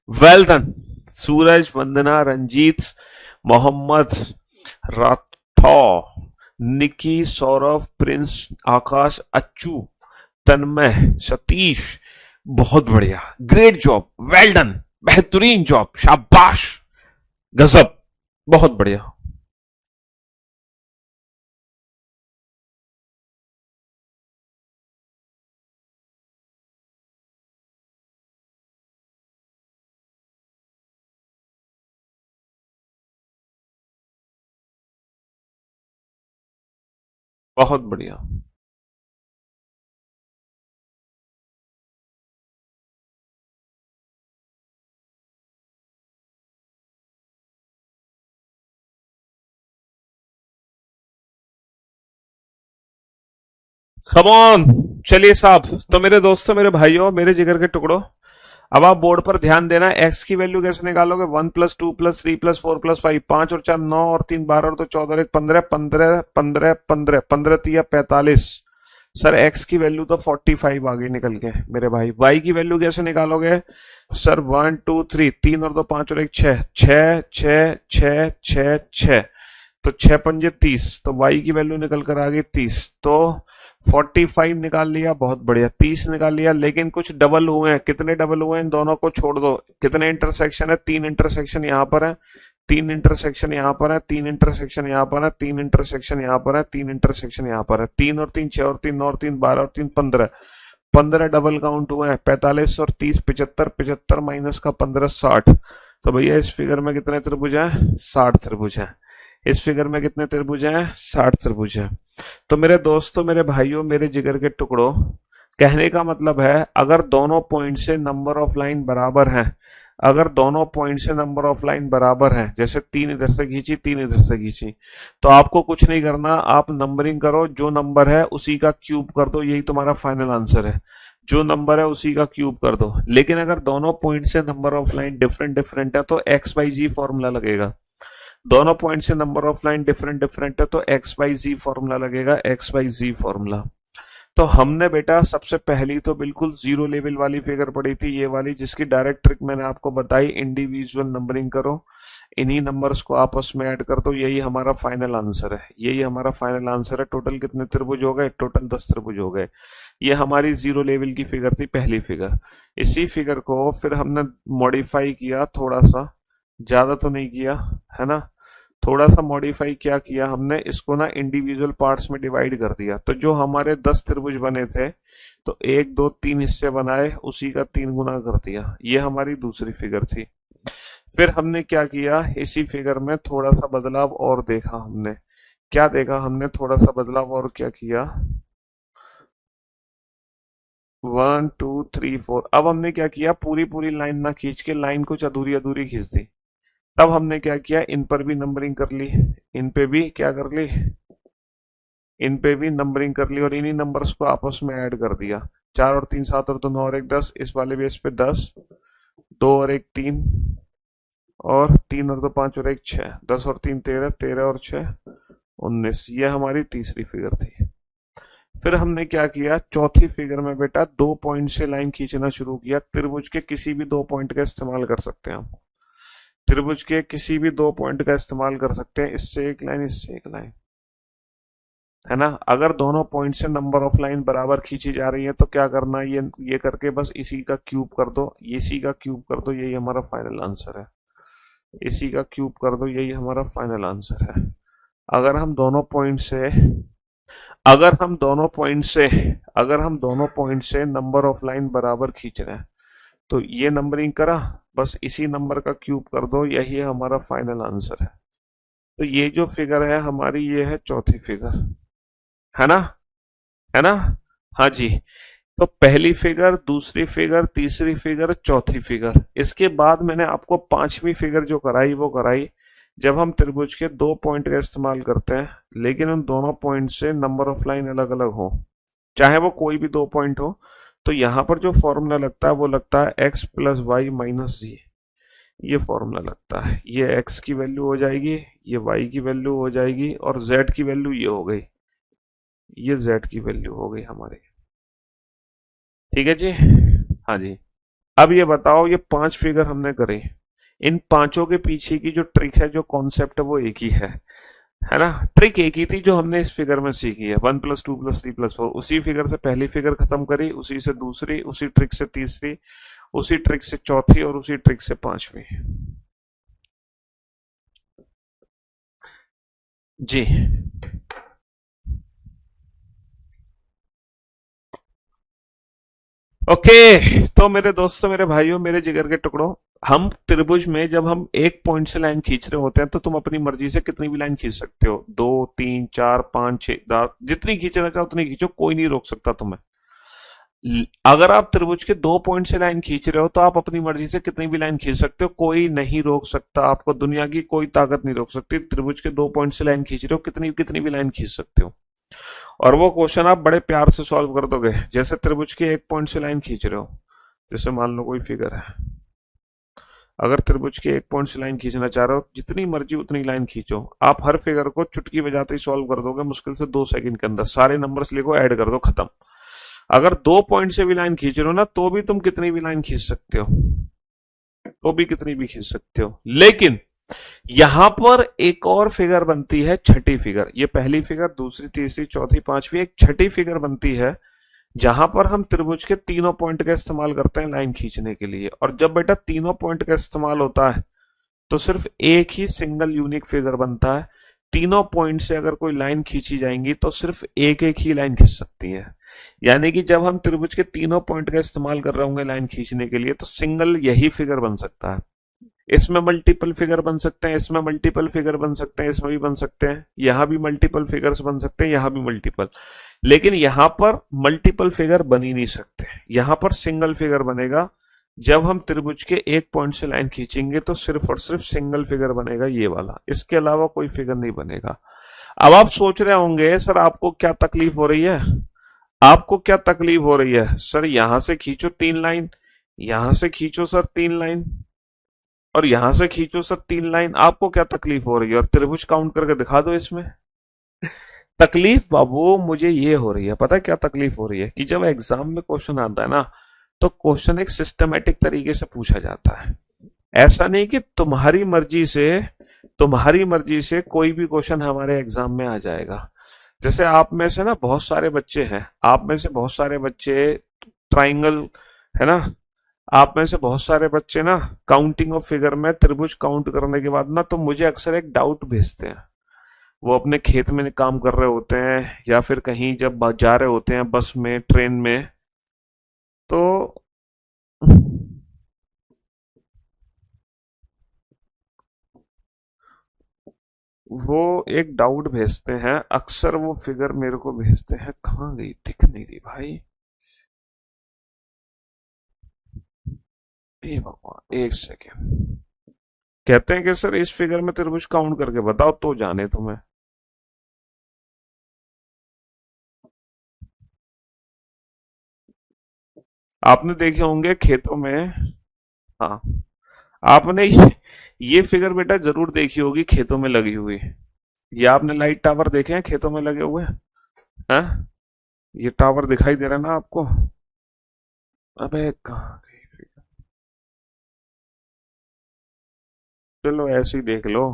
वेल डन। सूरज, वंदना, रंजीत, मोहम्मद, राठौ, निकी, सौरभ, प्रिंस, आकाश, अच्छू, तन्मय, सतीश। बहुत बढ़िया, ग्रेट जॉब, वेल डन, बेहतरीन जॉब, शाबाश, गजब, बहुत बढ़िया। बहुत बढ़िया। Come on. चलिए साहब, तो मेरे दोस्तों, मेरे भाइयों, मेरे जिगर के टुकड़ों, अब आप बोर्ड पर ध्यान देना। एक्स की वैल्यू कैसे निकालोगे, one plus two plus three plus four plus five, पांच और चार नौ और तीन बारह और दो चौदह और एक पंद्रह, पंद्रह पंद्रह पंद्रह, पंद्रह तिया 45। सर एक्स की वैल्यू तो 45 आ गई निकल के मेरे भाई। वाई की वैल्यू कैसे निकालोगे सर, वन टू थ्री, तीन और दो पांच और एक छह, छह छह छह छह छह, तो छह पंजे 30, तो वाई की वैल्यू निकल कर आ गई 30। तो 45 निकाल लिया, बहुत बढ़िया, 30 निकाल लिया। लेकिन कुछ डबल हुए हैं, कितने डबल हुए हैं, इन दोनों को छोड़ दो। कितने इंटरसेक्शन है, तीन इंटरसेक्शन यहाँ पर है, तीन इंटरसेक्शन यहाँ पर है, तीन इंटरसेक्शन यहाँ पर है, तीन इंटरसेक्शन यहाँ पर है, तीन इंटरसेक्शन यहाँ पर है। तीन और तीन छह और तीन नौ और तीन 12 और तीन 15, 15 डबल काउंट हुए हैं। 45 और 30 75, 75 माइनस का 15 60। तो भैया इस फिगर में कितने त्रिभुज हैं, 60 त्रिभुज हैं। इस फिगर में कितने त्रिभुज हैं, 60 त्रिभुज हैं। तो मेरे दोस्तों, मेरे भाइयों, मेरे जिगर के टुकड़ों, कहने का मतलब है, अगर दोनों पॉइंट से नंबर ऑफ लाइन बराबर हैं, अगर दोनों पॉइंट से नंबर ऑफ लाइन बराबर है, जैसे तीन इधर से खींची, तीन इधर से खींची, तो आपको कुछ नहीं करना, आप नंबरिंग करो, जो नंबर है उसी का क्यूब कर दो, यही तुम्हारा फाइनल आंसर है। जो नंबर है उसी का क्यूब कर दो। लेकिन अगर दोनों पॉइंट से number of line different different है तो एक्स बाई जी फॉर्मूला लगेगा। दोनों पॉइंट से number of line different different है तो एक्स बाई जी फॉर्मूला लगेगा, एक्स बाई जी फॉर्मूला। तो हमने बेटा सबसे पहली तो बिल्कुल जीरो लेवल वाली फिगर पढ़ी थी, ये वाली, जिसकी डायरेक्ट ट्रिक मैंने आपको बताई, इंडिविजुअल नंबरिंग करो, इन्हीं नंबर्स को आपस में ऐड कर दो, यही हमारा फाइनल आंसर है, यही हमारा फाइनल आंसर है। टोटल कितने त्रिभुज हो गए, टोटल 10 त्रिभुज हो गए। ये हमारी जीरो लेवल की फिगर थी, पहली फिगर। इसी फिगर को फिर हमने मॉडिफाई किया थोड़ा सा, ज्यादा तो नहीं किया, है ना, थोड़ा सा मॉडिफाई क्या किया हमने, इसको ना इंडिविजुअल पार्ट्स में डिवाइड कर दिया। तो जो हमारे 10 त्रिभुज बने थे, तो एक दो तीन हिस्से बनाए, उसी का तीन गुना कर दिया। ये हमारी दूसरी फिगर थी। फिर हमने क्या किया, इसी फिगर में थोड़ा सा बदलाव और देखा हमने। क्या देखा हमने, थोड़ा सा बदलाव और क्या किया, वन टू थ्री फोर। अब हमने क्या किया, पूरी पूरी लाइन ना खींच के लाइन कुछ अधूरी अधूरी खींच दी। तब हमने क्या किया, इन पर भी नंबरिंग कर ली, इन पे भी क्या कर ली, इन पे भी नंबरिंग कर ली, और इन्हीं नंबर्स को आपस में ऐड कर दिया। चार और तीन सात और दो नौ और एक 10, इस वाले बेस पे 10, दो और एक तीन, और तीन और दो पांच और एक 6, 10 और तीन 13, 13 और 6 19। ये हमारी तीसरी फिगर थी। फिर हमने क्या किया, चौथी फिगर में बेटा दो पॉइंट से लाइन खींचना शुरू किया। त्रिभुज के किसी भी दो पॉइंट का इस्तेमाल कर सकते हैं हम। त्रिभुज के किसी भी दो पॉइंट का इस्तेमाल कर सकते हैं, इससे एक लाइन, इससे एक लाइन, है ना। अगर दोनों पॉइंट से नंबर ऑफ लाइन बराबर खींची जा रही है तो क्या करना है, ये करके बस इसी का क्यूब कर दो, इसी का क्यूब कर दो, यही हमारा फाइनल आंसर है। इसी का क्यूब कर दो, यही हमारा फाइनल आंसर है। अगर हम दोनों पॉइंट से अगर हम दोनों पॉइंट से अगर हम दोनों पॉइंट से नंबर ऑफ लाइन बराबर खींच रहे हैं तो ये नंबरिंग करा, बस इसी नंबर का क्यूब कर दो, यही हमारा फाइनल आंसर है। तो ये जो फिगर है हमारी, ये है चौथी फिगर, है ना, है ना। हाँ जी। तो पहली फिगर, दूसरी फिगर, तीसरी फिगर, चौथी फिगर, इसके बाद मैंने आपको पांचवी फिगर जो कराई वो कराई जब हम त्रिभुज के दो पॉइंट का इस्तेमाल करते हैं लेकिन उन दोनों पॉइंट से नंबर ऑफ लाइन अलग अलग हो, चाहे वो कोई भी दो पॉइंट हो। तो यहां पर जो फॉर्मूला लगता है वो लगता है एक्स प्लस वाई माइनस जी। ये फॉर्मूला लगता है, ये एक्स की वैल्यू हो जाएगी, ये वाई की वैल्यू हो जाएगी, और जेड की वैल्यू ये हो गई, ये जेड की वैल्यू हो गई हमारी। ठीक है जी। हाँ जी। अब ये बताओ, ये पांच फिगर हमने करी, इन पांचों के पीछे की जो ट्रिक है, जो कॉन्सेप्ट है, वो एक ही है ना। ट्रिक एक ही थी जो हमने इस फिगर में सीखी है, 1+2+3+4। उसी फिगर से पहली फिगर खत्म करी, उसी से दूसरी, उसी ट्रिक से तीसरी, उसी ट्रिक से चौथी, और उसी ट्रिक से पांचवी। जी। ओके, तो मेरे दोस्तों, मेरे भाइयों, मेरे जिगर के टुकड़ों, हम त्रिभुज में जब हम एक पॉइंट से लाइन खींच रहे होते हैं तो तुम अपनी मर्जी से कितनी भी लाइन खींच सकते हो, 2, 3, 4, 5, 6, 10, जितनी खींचना चाहो उतनी खींचो, कोई नहीं रोक सकता तुम्हें। अगर आप त्रिभुज के दो पॉइंट से लाइन खींच रहे हो तो आप अपनी मर्जी से कितनी भी लाइन खींच सकते हो, कोई नहीं रोक सकता आपको, दुनिया की कोई ताकत नहीं रोक सकती। त्रिभुज के दो पॉइंट से लाइन खींच रहे हो, कितनी कितनी भी लाइन खींच सकते हो। और वो क्वेश्चन आप बड़े प्यार से सॉल्व कर दोगे। जैसे त्रिभुज के एक पॉइंट से लाइन खींच रहे हो, जैसे मान लो कोई फिगर है, अगर त्रिभुज के एक पॉइंट से लाइन खींचना चाह रहे हो, जितनी मर्जी उतनी लाइन खींचो, आप हर फिगर को चुटकी बजाते ही सॉल्व कर दोगे, मुश्किल से 2 सेकंड के अंदर। सारे नंबर्स लिखो, ऐड कर दो, खत्म। अगर दो पॉइंट से भी लाइन खींच रहे हो ना, तो भी तुम कितनी भी लाइन खींच सकते हो, तो भी कितनी भी खींच सकते हो। लेकिन यहां पर एक और फिगर बनती है, छठी फिगर। ये पहली फिगर, दूसरी, तीसरी, चौथी, पांचवी, एक छठी फिगर बनती है जहां पर हम त्रिभुज के तीनों पॉइंट का इस्तेमाल करते हैं लाइन खींचने के लिए। और जब बेटा तीनों पॉइंट का इस्तेमाल होता है तो सिर्फ एक ही सिंगल यूनिक फिगर बनता है। तीनों पॉइंट से अगर कोई लाइन खींची जाएंगी तो सिर्फ एक एक ही लाइन खींच सकती है। यानी कि जब हम त्रिभुज के तीनों पॉइंट का इस्तेमाल कर रहे होंगे लाइन खींचने के लिए तो सिंगल यही फिगर बन सकता है। इसमें मल्टीपल फिगर बन सकते हैं, इसमें मल्टीपल फिगर बन सकते हैं, इसमें भी बन सकते हैं, यहां भी मल्टीपल फिगर्स बन सकते हैं, यहां भी मल्टीपल। लेकिन यहां पर मल्टीपल फिगर बन ही नहीं सकते, यहां पर सिंगल फिगर बनेगा। जब हम त्रिभुज के एक पॉइंट से लाइन खींचेंगे तो सिर्फ और सिर्फ सिंगल फिगर बनेगा, ये वाला, इसके अलावा कोई फिगर नहीं बनेगा। अब आप सोच रहे होंगे सर आपको क्या तकलीफ हो रही है, आपको क्या तकलीफ हो रही है सर, यहां से खींचो 3 लाइन, यहां से खींचो सर 3 लाइन, और यहां से खींचो सर 3 लाइन, आपको क्या तकलीफ हो रही है, और त्रिभुज काउंट करके दिखा दो इसमें। तकलीफ बाबू मुझे ये हो रही है, पता है क्या तकलीफ हो रही है, कि जब एग्जाम में क्वेश्चन आता है ना तो क्वेश्चन एक सिस्टमेटिक तरीके से पूछा जाता है। ऐसा नहीं कि तुम्हारी मर्जी से कोई भी क्वेश्चन हमारे एग्जाम में आ जाएगा। जैसे आप में से ना बहुत सारे बच्चे हैं, आप में से बहुत सारे बच्चे ट्राइंगल, है ना, आप में से बहुत सारे बच्चे ना काउंटिंग ऑफ फिगर में त्रिभुज काउंट करने के बाद ना तो मुझे अक्सर एक डाउट भेजते हैं। वो अपने खेत में काम कर रहे होते हैं या फिर कहीं जब जा रहे होते हैं बस में, ट्रेन में, तो वो एक डाउट भेजते हैं, अक्सर वो फिगर मेरे को भेजते हैं, कहाँ गई, दिख नहीं रही भाई, ए भगवान, एक सेकेंड। कहते हैं कि सर इस फिगर में त्रिभुज काउंट करके बताओ तो जाने तुम्हें। आपने देखे होंगे खेतों में। हाँ, आपने ये फिगर बेटा जरूर देखी होगी खेतों में लगी हुई। ये आपने लाइट टावर देखे हैं खेतों में लगे हुए हैं? ये टावर दिखाई दे रहा है ना आपको? अबे कहाँ गई? चलो ऐसे ही देख लो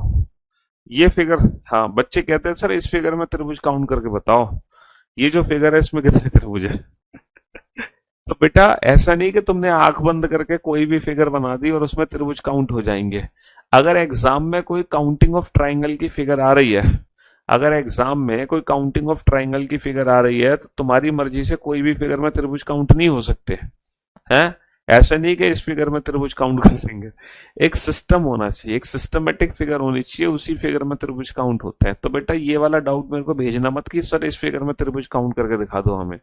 ये फिगर। हाँ, बच्चे कहते हैं सर इस फिगर में त्रिभुज काउंट करके बताओ, ये जो फिगर है इसमें कितने त्रिभुज है। तो बेटा ऐसा नहीं कि तुमने आंख बंद करके कोई भी फिगर बना दी और उसमें त्रिभुज काउंट हो जाएंगे। अगर एग्जाम में कोई काउंटिंग ऑफ ट्राइंगल की फिगर आ रही है, अगर एग्जाम में कोई काउंटिंग ऑफ ट्राइंगल की फिगर आ रही है तो तुम्हारी मर्जी से कोई भी फिगर में त्रिभुज काउंट नहीं हो सकते हैं। ऐसा नहीं कि इस फिगर में त्रिभुज काउंट कर देंगे। एक सिस्टम होना चाहिए, एक सिस्टमेटिक फिगर होनी चाहिए, उसी फिगर में त्रिभुज काउंट होते हैं। तो बेटा ये वाला डाउट मेरे को भेजना मत कि सर इस फिगर में त्रिभुज काउंट करके दिखा दो हमें,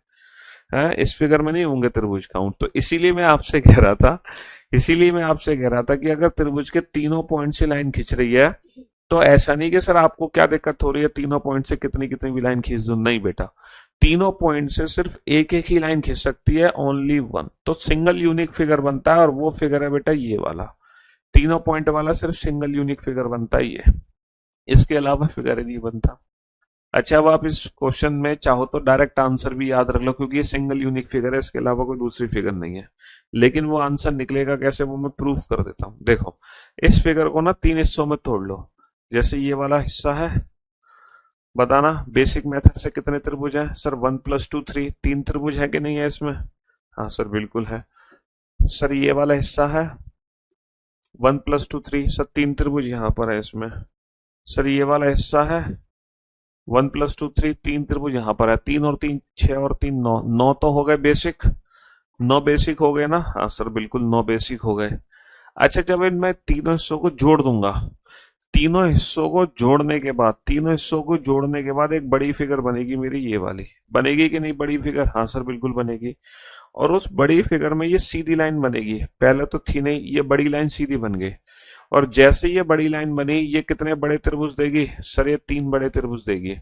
है इस फिगर में नहीं होंगे त्रिभुज काउंट। तो इसीलिए मैं आपसे कह रहा था, इसीलिए मैं आपसे कह रहा था कि अगर त्रिभुज के तीनों पॉइंट से लाइन खींच रही है तो ऐसा नहीं कि सर आपको क्या दिक्कत हो रही है तीनों पॉइंट से कितनी कितनी भी लाइन खींच दो, नहीं बेटा, तीनों पॉइंट से सिर्फ एक एक ही लाइन खींच सकती है, ओनली वन। तो सिंगल यूनिक फिगर बनता है और वो फिगर है बेटा ये वाला, तीनों पॉइंट वाला सिर्फ सिंगल यूनिक फिगर बनता ही है, इसके अलावा फिगर ही नहीं बनता। अच्छा, अब आप इस क्वेश्चन में चाहो तो डायरेक्ट आंसर भी याद रख लो क्योंकि ये सिंगल यूनिक फिगर है, इसके अलावा कोई दूसरी फिगर नहीं है। लेकिन वो आंसर निकलेगा कैसे वो मैं प्रूफ कर देता हूं। देखो इस फिगर को ना तीन हिस्सों में तोड़ लो। जैसे ये वाला हिस्सा है, बताना बेसिक मेथड से कितने त्रिभुज है। सर 1+2 3, तीन त्रिभुज है कि नहीं है इसमें। हाँ सर बिल्कुल है। सर ये वाला हिस्सा है 1+2 3, सर तीन त्रिभुज यहां पर है इसमें। सर ये वाला हिस्सा है 1+2 3, तीन त्रिभुज यहां पर है, 3 और 3 6 और 3 9, 9 तो हो गए बेसिक, 9 बेसिक हो गए ना। हाँ सर बिल्कुल 9 बेसिक हो गए। अच्छा जब इनमें तीनों हिस्सों को जोड़ दूंगा, तीनों हिस्सों को जोड़ने के बाद, तीनों हिस्सों को जोड़ने के बाद एक बड़ी फिगर बनेगी मेरी, ये वाली बनेगी कि नहीं बड़ी फिगर। हाँ सर बिल्कुल बनेगी। और उस बड़ी फिगर में ये सीधी लाइन बनेगी, पहले तो थी नहीं, ये बड़ी लाइन सीधी बन गई। और जैसे ये बड़ी लाइन बनी ये कितने बड़े त्रिभुज देगी। सर ये तीन बड़े त्रिभुज देगी।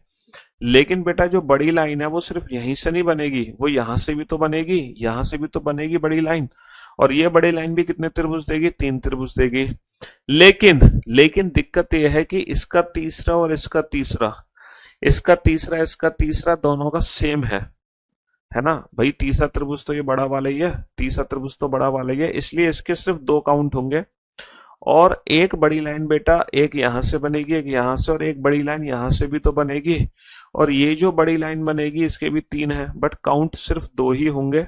लेकिन बेटा जो बड़ी लाइन है वो सिर्फ यहीं से नहीं बनेगी, वो यहां से भी तो बनेगी, यहां से भी तो बनेगी बड़ी लाइन। और ये बड़ी लाइन भी कितने त्रिभुज देगी, तीन त्रिभुज देगी। लेकिन दिक्कत यह है कि इसका तीसरा और इसका तीसरा, इसका तीसरा इसका तीसरा दोनों का सेम है ना भाई। तीसरा त्रिभुज तो ये बड़ा वाला ही है, तीसरा त्रिभुज तो बड़ा वाला ही है, इसलिए इसके सिर्फ दो काउंट होंगे। और एक बड़ी लाइन बेटा एक यहां से बनेगी, एक यहां से, और एक बड़ी लाइन यहां से भी तो बनेगी। और ये जो बड़ी लाइन बनेगी इसके भी तीन है, बट काउंट सिर्फ दो ही होंगे।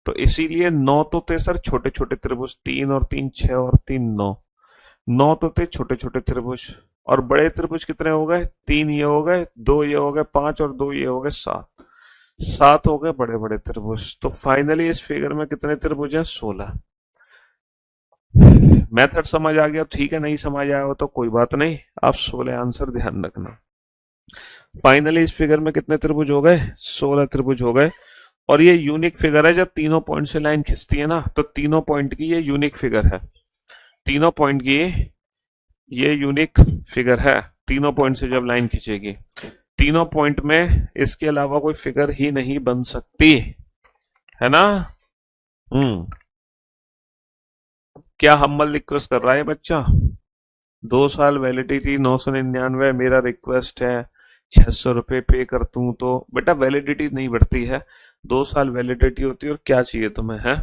तो इसीलिए 9 तो थे सर छोटे छोटे त्रिभुज, 3 और 3 6 और 3 9, 9 तो थे छोटे छोटे त्रिभुज। और बड़े त्रिभुज कितने हो गए, 3 ये हो गए, 2 ये हो गए, 5 और 2 ये हो गए 7, 7 हो गए बड़े बड़े त्रिभुज। तो फाइनली इस फिगर में कितने त्रिभुज हैं, 16। मेथड समझ आ गया ठीक है, नहीं समझ आया हो तो कोई बात नहीं, आप 16 आंसर ध्यान रखना। फाइनली इस फिगर में कितने त्रिभुज हो गए, 16 त्रिभुज हो गए। और ये यूनिक फिगर है, जब तीनों पॉइंट से लाइन खिंचती है ना तो तीनों पॉइंट की ये यूनिक फिगर है, तीनों पॉइंट की ये यूनिक फिगर है। तीनों पॉइंट से जब लाइन खींचेगी, तीनों पॉइंट में इसके अलावा कोई फिगर ही नहीं बन सकती, है ना। क्या हम्बल रिक्वेस्ट कर रहा है बच्चा, 2 साल वैलिडिटी 999, मेरा रिक्वेस्ट है 600 रुपये पे कर दूं। तो बेटा वैलिडिटी नहीं बढ़ती है, 2 साल वैलिडिटी होती है। और क्या चाहिए तुम्हें, है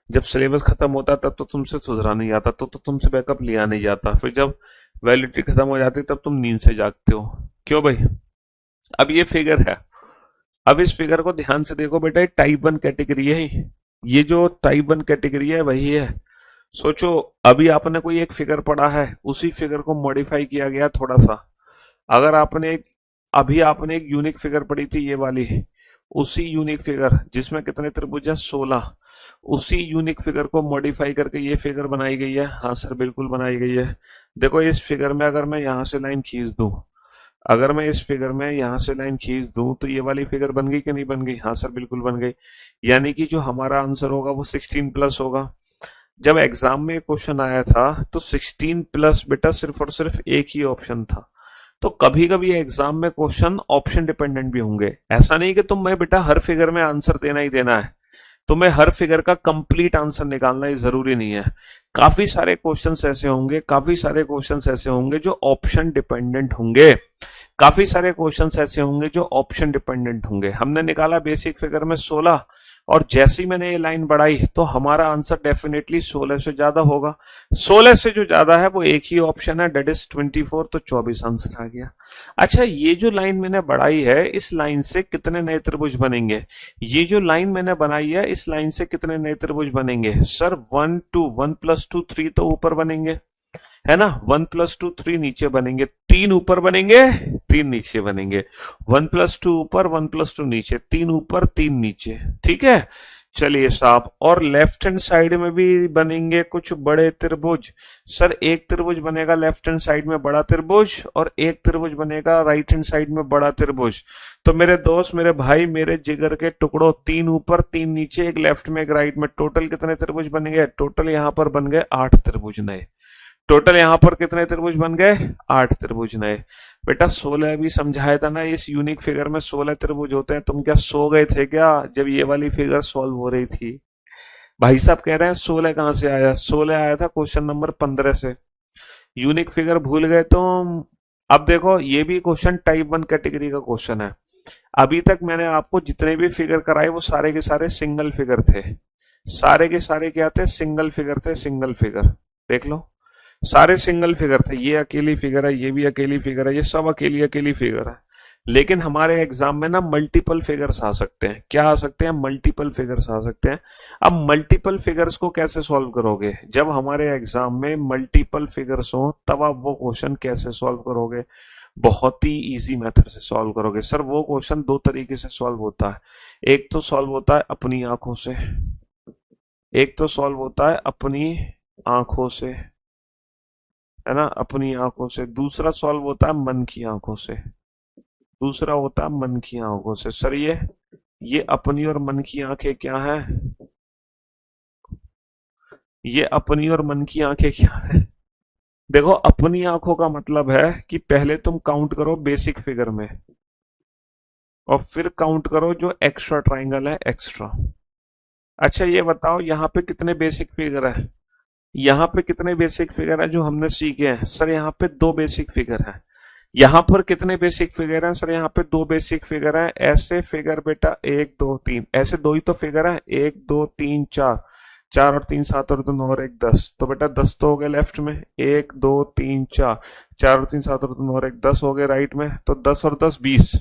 जब सिलेबस खत्म होता तब तो तुमसे सुधरा नहीं आता, तो तुमसे बैकअप लिया नहीं जाता, फिर जब वैलिडिटी खत्म हो जाती तब तुम नींद से जागते हो। क्यों भाई। अब ये फिगर है, अब इस फिगर को ध्यान से देखो बेटा, ये टाइप 1 कैटेगरी है, ये जो टाइप 1 कैटेगरी है वही है। सोचो अभी आपने कोई एक फिगर पढ़ा है, उसी फिगर को मॉडिफाई किया गया थोड़ा सा। अगर अभी आपने एक यूनिक फिगर पढ़ी थी ये वाली, उसी यूनिक फिगर जिसमें कितने त्रिभुज है, 16, उसी यूनिक फिगर को मॉडिफाई करके ये फिगर बनाई गई है। हाँ सर बिल्कुल बनाई गई है। देखो इस फिगर में अगर मैं यहां से लाइन खींच दूं, अगर मैं इस फिगर में यहां से लाइन खींच दूं तो ये वाली फिगर बन गई कि नहीं बन गई। हाँ सर बिल्कुल बन गई। यानी कि जो हमारा आंसर होगा वो 16+ होगा। जब एग्जाम में क्वेश्चन आया था तो 16+ बेटा सिर्फ और सिर्फ एक ही ऑप्शन था। तो कभी कभी एग्जाम में क्वेश्चन ऑप्शन डिपेंडेंट भी होंगे, ऐसा नहीं कि तुम्हें बेटा हर फिगर में आंसर देना ही देना है, तुम्हें हर फिगर का कंप्लीट आंसर निकालना ही जरूरी नहीं है। काफी सारे क्वेश्चंस ऐसे होंगे, काफी सारे क्वेश्चंस ऐसे होंगे जो ऑप्शन डिपेंडेंट होंगे, काफी सारे क्वेश्चंस ऐसे होंगे जो ऑप्शन डिपेंडेंट होंगे। हमने निकाला बेसिक फिगर में 16, और जैसे ही मैंने ये लाइन बढ़ाई तो हमारा आंसर डेफिनेटली 16 से ज्यादा होगा। 16 से जो ज्यादा है वो एक ही ऑप्शन है, डेट इज 24, तो 24 आंसर आ गया। अच्छा, ये जो लाइन मैंने बढ़ाई है, इस लाइन से कितने नए त्रिभुज बनेंगे? ये जो लाइन मैंने बनाई है, इस लाइन से कितने नए त्रिभुज बनेंगे? सर 1 2, 1 + 2 3 तो ऊपर बनेंगे, है ना। 1 + 2 3 नीचे बनेंगे, 3 ऊपर बनेंगे, 3 नीचे बनेंगे। 1 + 2 ऊपर, 1 + 2 नीचे, 3 ऊपर 3 नीचे, ठीक है। चलिए साहब, और लेफ्ट हैंड साइड में भी बनेंगे कुछ बड़े त्रिभुज। सर एक त्रिभुज बनेगा लेफ्ट हैंड साइड में बड़ा त्रिभुज, और एक त्रिभुज बनेगा राइट हैंड साइड में बड़ा त्रिभुज। तो मेरे दोस्त, मेरे भाई, मेरे जिगर के टुकड़ों, 3 ऊपर 3 नीचे, एक लेफ्ट में एक राइट में, टोटल कितने त्रिभुज बनेंगे? टोटल यहां पर बन गए 8 त्रिभुज नए। टोटल यहां पर कितने त्रिभुज बन गए? 8 त्रिभुज नए। बेटा 16 भी समझाया था ना, इस यूनिक फिगर में 16 त्रिभुज होते हैं। तुम क्या सो गए थे क्या जब ये वाली फिगर सॉल्व हो रही थी? भाई साहब कह रहे हैं 16 कहां से आया? 16 आया था क्वेश्चन नंबर 15 से। यूनिक फिगर भूल गए तुम? अब देखो, ये भी क्वेश्चन टाइप 1 कैटेगरी का क्वेश्चन है। अभी तक मैंने आपको जितने भी फिगर कराए वो सारे के सारे सिंगल फिगर थे। सारे के सारे क्या थे? सिंगल फिगर थे, सिंगल फिगर। देख लो, सारे सिंगल फिगर थे। ये अकेली फिगर है, ये भी अकेली फिगर है, ये सब अकेली अकेली फिगर है। लेकिन हमारे एग्जाम में ना मल्टीपल फिगर्स आ सकते हैं। क्या आ सकते हैं? मल्टीपल फिगर्स आ सकते हैं। अब मल्टीपल फिगर्स को कैसे सॉल्व करोगे? जब हमारे एग्जाम में मल्टीपल फिगर्स हो तब आप वो क्वेश्चन कैसे सॉल्व करोगे? बहुत ही इजी मेथड से सॉल्व करोगे। सर वो क्वेश्चन दो तरीके से सॉल्व होता है। एक तो सॉल्व होता है अपनी आंखों से, एक तो सॉल्व होता है अपनी आंखों से, है ना, अपनी आंखों से। दूसरा सॉल्व होता है मन की आंखों से, दूसरा होता है मन की आंखों से। सर ये अपनी और मन की आंखें क्या है? ये अपनी और मन की आंखें क्या है? देखो, अपनी आंखों का मतलब है कि पहले तुम काउंट करो बेसिक फिगर में, और फिर काउंट करो जो एक्स्ट्रा ट्राइंगल है, एक्स्ट्रा। अच्छा ये बताओ, यहाँ पे कितने बेसिक फिगर है? यहाँ पे कितने बेसिक फिगर है जो हमने सीखे हैं? सर यहाँ पे 2 बेसिक फिगर है। यहाँ पर कितने बेसिक फिगर हैं? सर यहाँ पे 2 बेसिक फिगर हैं। ऐसे फिगर बेटा 1 2 3, ऐसे 2 ही तो फिगर है। 1 2 3 4, 4 और 3 7 और 2 9 और 1 10, तो बेटा 10 तो हो गए लेफ्ट में। 1 2 3 4, 4 और 3 7 और 2 9 और 1 10 हो गए राइट में। तो 10 और 10 20।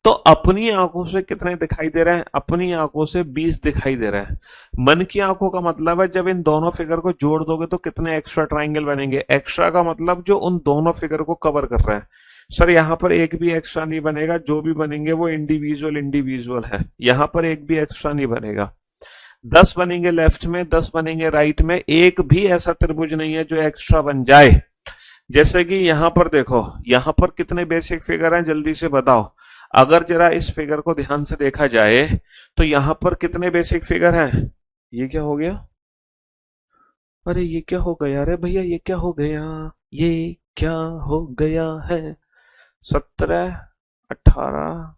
तो अपनी आंखों से कितने दिखाई दे रहे हैं? अपनी आंखों से 20 दिखाई दे रहे हैं। मन की आंखों का मतलब है जब इन दोनों फिगर को जोड़ दोगे तो कितने एक्स्ट्रा ट्राइंगल बनेंगे? एक्स्ट्रा का मतलब जो उन दोनों फिगर को कवर कर रहे हैं। सर यहाँ पर एक भी एक्स्ट्रा नहीं बनेगा, जो भी बनेंगे वो इंडिविजुअल इंडिविजुअल है। यहाँ पर एक भी एक्स्ट्रा नहीं बनेगा। 10 बनेंगे लेफ्ट में, 10 बनेंगे राइट में, एक भी ऐसा त्रिभुज नहीं है जो एक्स्ट्रा बन जाए। जैसे कि यहां पर देखो, यहां पर कितने बेसिक फिगर हैं जल्दी से बताओ। अगर जरा इस फिगर को ध्यान से देखा जाए तो यहां पर कितने बेसिक फिगर हैं? ये क्या हो गया? अरे ये क्या हो गया? अरे भैया ये क्या हो गया? ये क्या हो गया है? 17, 18,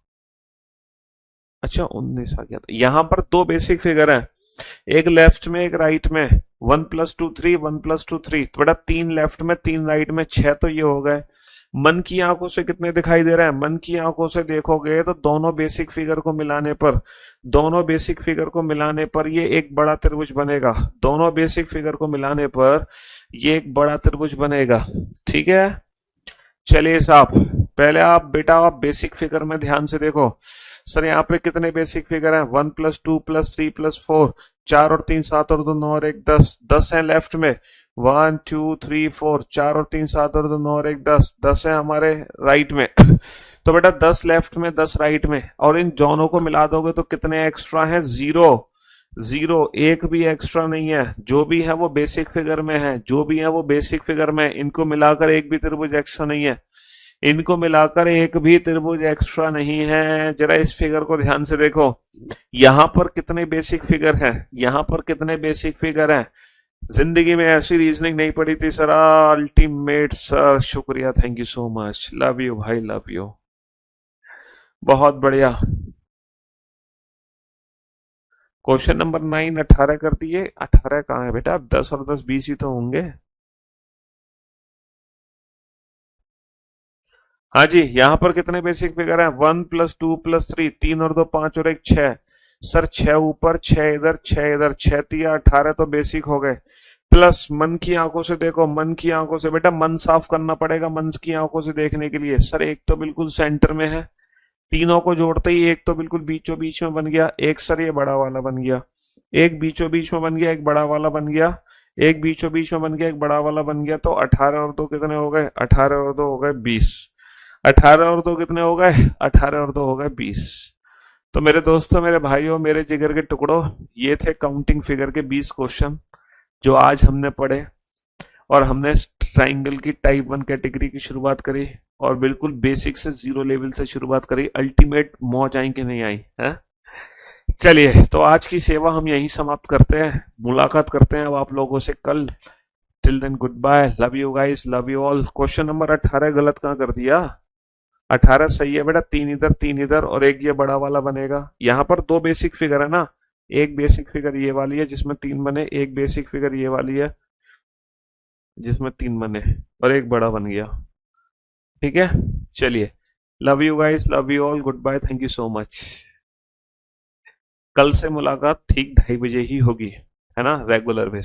अच्छा 19 आ गया था। यहां पर 2 बेसिक फिगर हैं, एक लेफ्ट में एक राइट में। 1 + 2 3, 1 + 2 3, तो बेटा 3 लेफ्ट में 3 राइट में, 6 तो ये हो गए। मन की आंखों से कितने दिखाई दे रहे हैं? मन की आंखों से देखोगे तो दोनों बेसिक फिगर को मिलाने पर, दोनों बेसिक फिगर को मिलाने पर ये एक बड़ा त्रिभुज बनेगा। दोनों बेसिक फिगर को मिलाने पर ये एक बड़ा त्रिभुज बनेगा, ठीक है। चलिए साहब, पहले आप बेटा आप बेसिक फिगर में ध्यान से देखो। सर यहाँ पे कितने बेसिक फिगर हैं? 1 + 2 + 3 + 4, 4 और 3 7 और 2 9 और 1 10, 10 है लेफ्ट में। 1 2 3 4, 4 और 3 7 और 2 9 और 1 10, 10 है हमारे राइट में। तो बेटा 10 लेफ्ट में 10 राइट में, और इन दोनों को मिला दोगे तो कितने एक्स्ट्रा हैं? 0। 0, एक भी एक्स्ट्रा नहीं है। जो भी है वो बेसिक फिगर में है, जो भी है वो बेसिक फिगर में। इनको मिलाकर एक भी त्रिभुज एक्स्ट्रा नहीं है, इनको मिलाकर एक भी त्रिभुज एक्स्ट्रा नहीं है। जरा इस फिगर को ध्यान से देखो, यहां पर कितने बेसिक फिगर हैं? यहां पर कितने बेसिक फिगर हैं? जिंदगी में ऐसी रीजनिंग नहीं पड़ी थी सर। अल्टीमेट सर, शुक्रिया, thank you so much, love you भाई, लव यू। बहुत बढ़िया। क्वेश्चन नंबर 9 18 कर दिए। 18 कहाँ है बेटा? अब 10 और 10 20 ही तो होंगे। हाँ जी, यहाँ पर कितने बेसिक फिगर हैं? 1 + 2 + 3, 3 और 2 5 और 1 6, सर 6 ऊपर 6 इधर 6 इधर 6 तिया 18 तो बेसिक हो गए, प्लस मन की आंखों से देखो, मन की आंखों से बेटा मन साफ करना पड़ेगा मन की आंखों से देखने के लिए। सर एक तो बिल्कुल सेंटर में है, तीनों को जोड़ते ही एक तो बिल्कुल बीचों बीच में बन गया, एक सर ये बड़ा वाला बन गया, एक बीचों बीच में बन गया, एक बड़ा वाला बन गया, एक बीचों बीच में बन गया, एक बड़ा वाला बन गया। तो 18 और 2 कितने हो गए? 18 और 2 हो गए 20। 18 और 2 कितने हो गए? 18 और 2 हो गए 20। तो मेरे दोस्तों, मेरे भाइयों, मेरे जिगर के टुकड़ों, ये थे काउंटिंग फिगर के 20 क्वेश्चन जो आज हमने पढ़े। और हमने ट्राइंगल की टाइप 1 कैटेगरी की शुरुआत करी और बिल्कुल बेसिक से जीरो लेवल से शुरुआत करी। अल्टीमेट मौज आई कि नहीं आई है? चलिए, तो आज की सेवा हम यहीं समाप्त करते हैं, मुलाकात करते हैं अब आप लोगों से कल। Till then goodbye, love you guys, love you all. Question number 18 गलत कहाँ कर दिया? 18 सही है बेटा, 3 इधर और एक ये बड़ा वाला बनेगा। यहाँ पर 2 बेसिक फिगर है ना, एक बेसिक फिगर ये वाली है जिसमें 3 बने, एक बेसिक फिगर ये वाली है जिसमें 3 बने, और एक बड़ा बन गया। ठीक है, चलिए, love you guys, love you all, goodbye, thank you so much. कल से मुलाकात ठीक 2:30 बजे ही होगी, है ना, रेगुलर बेसिस।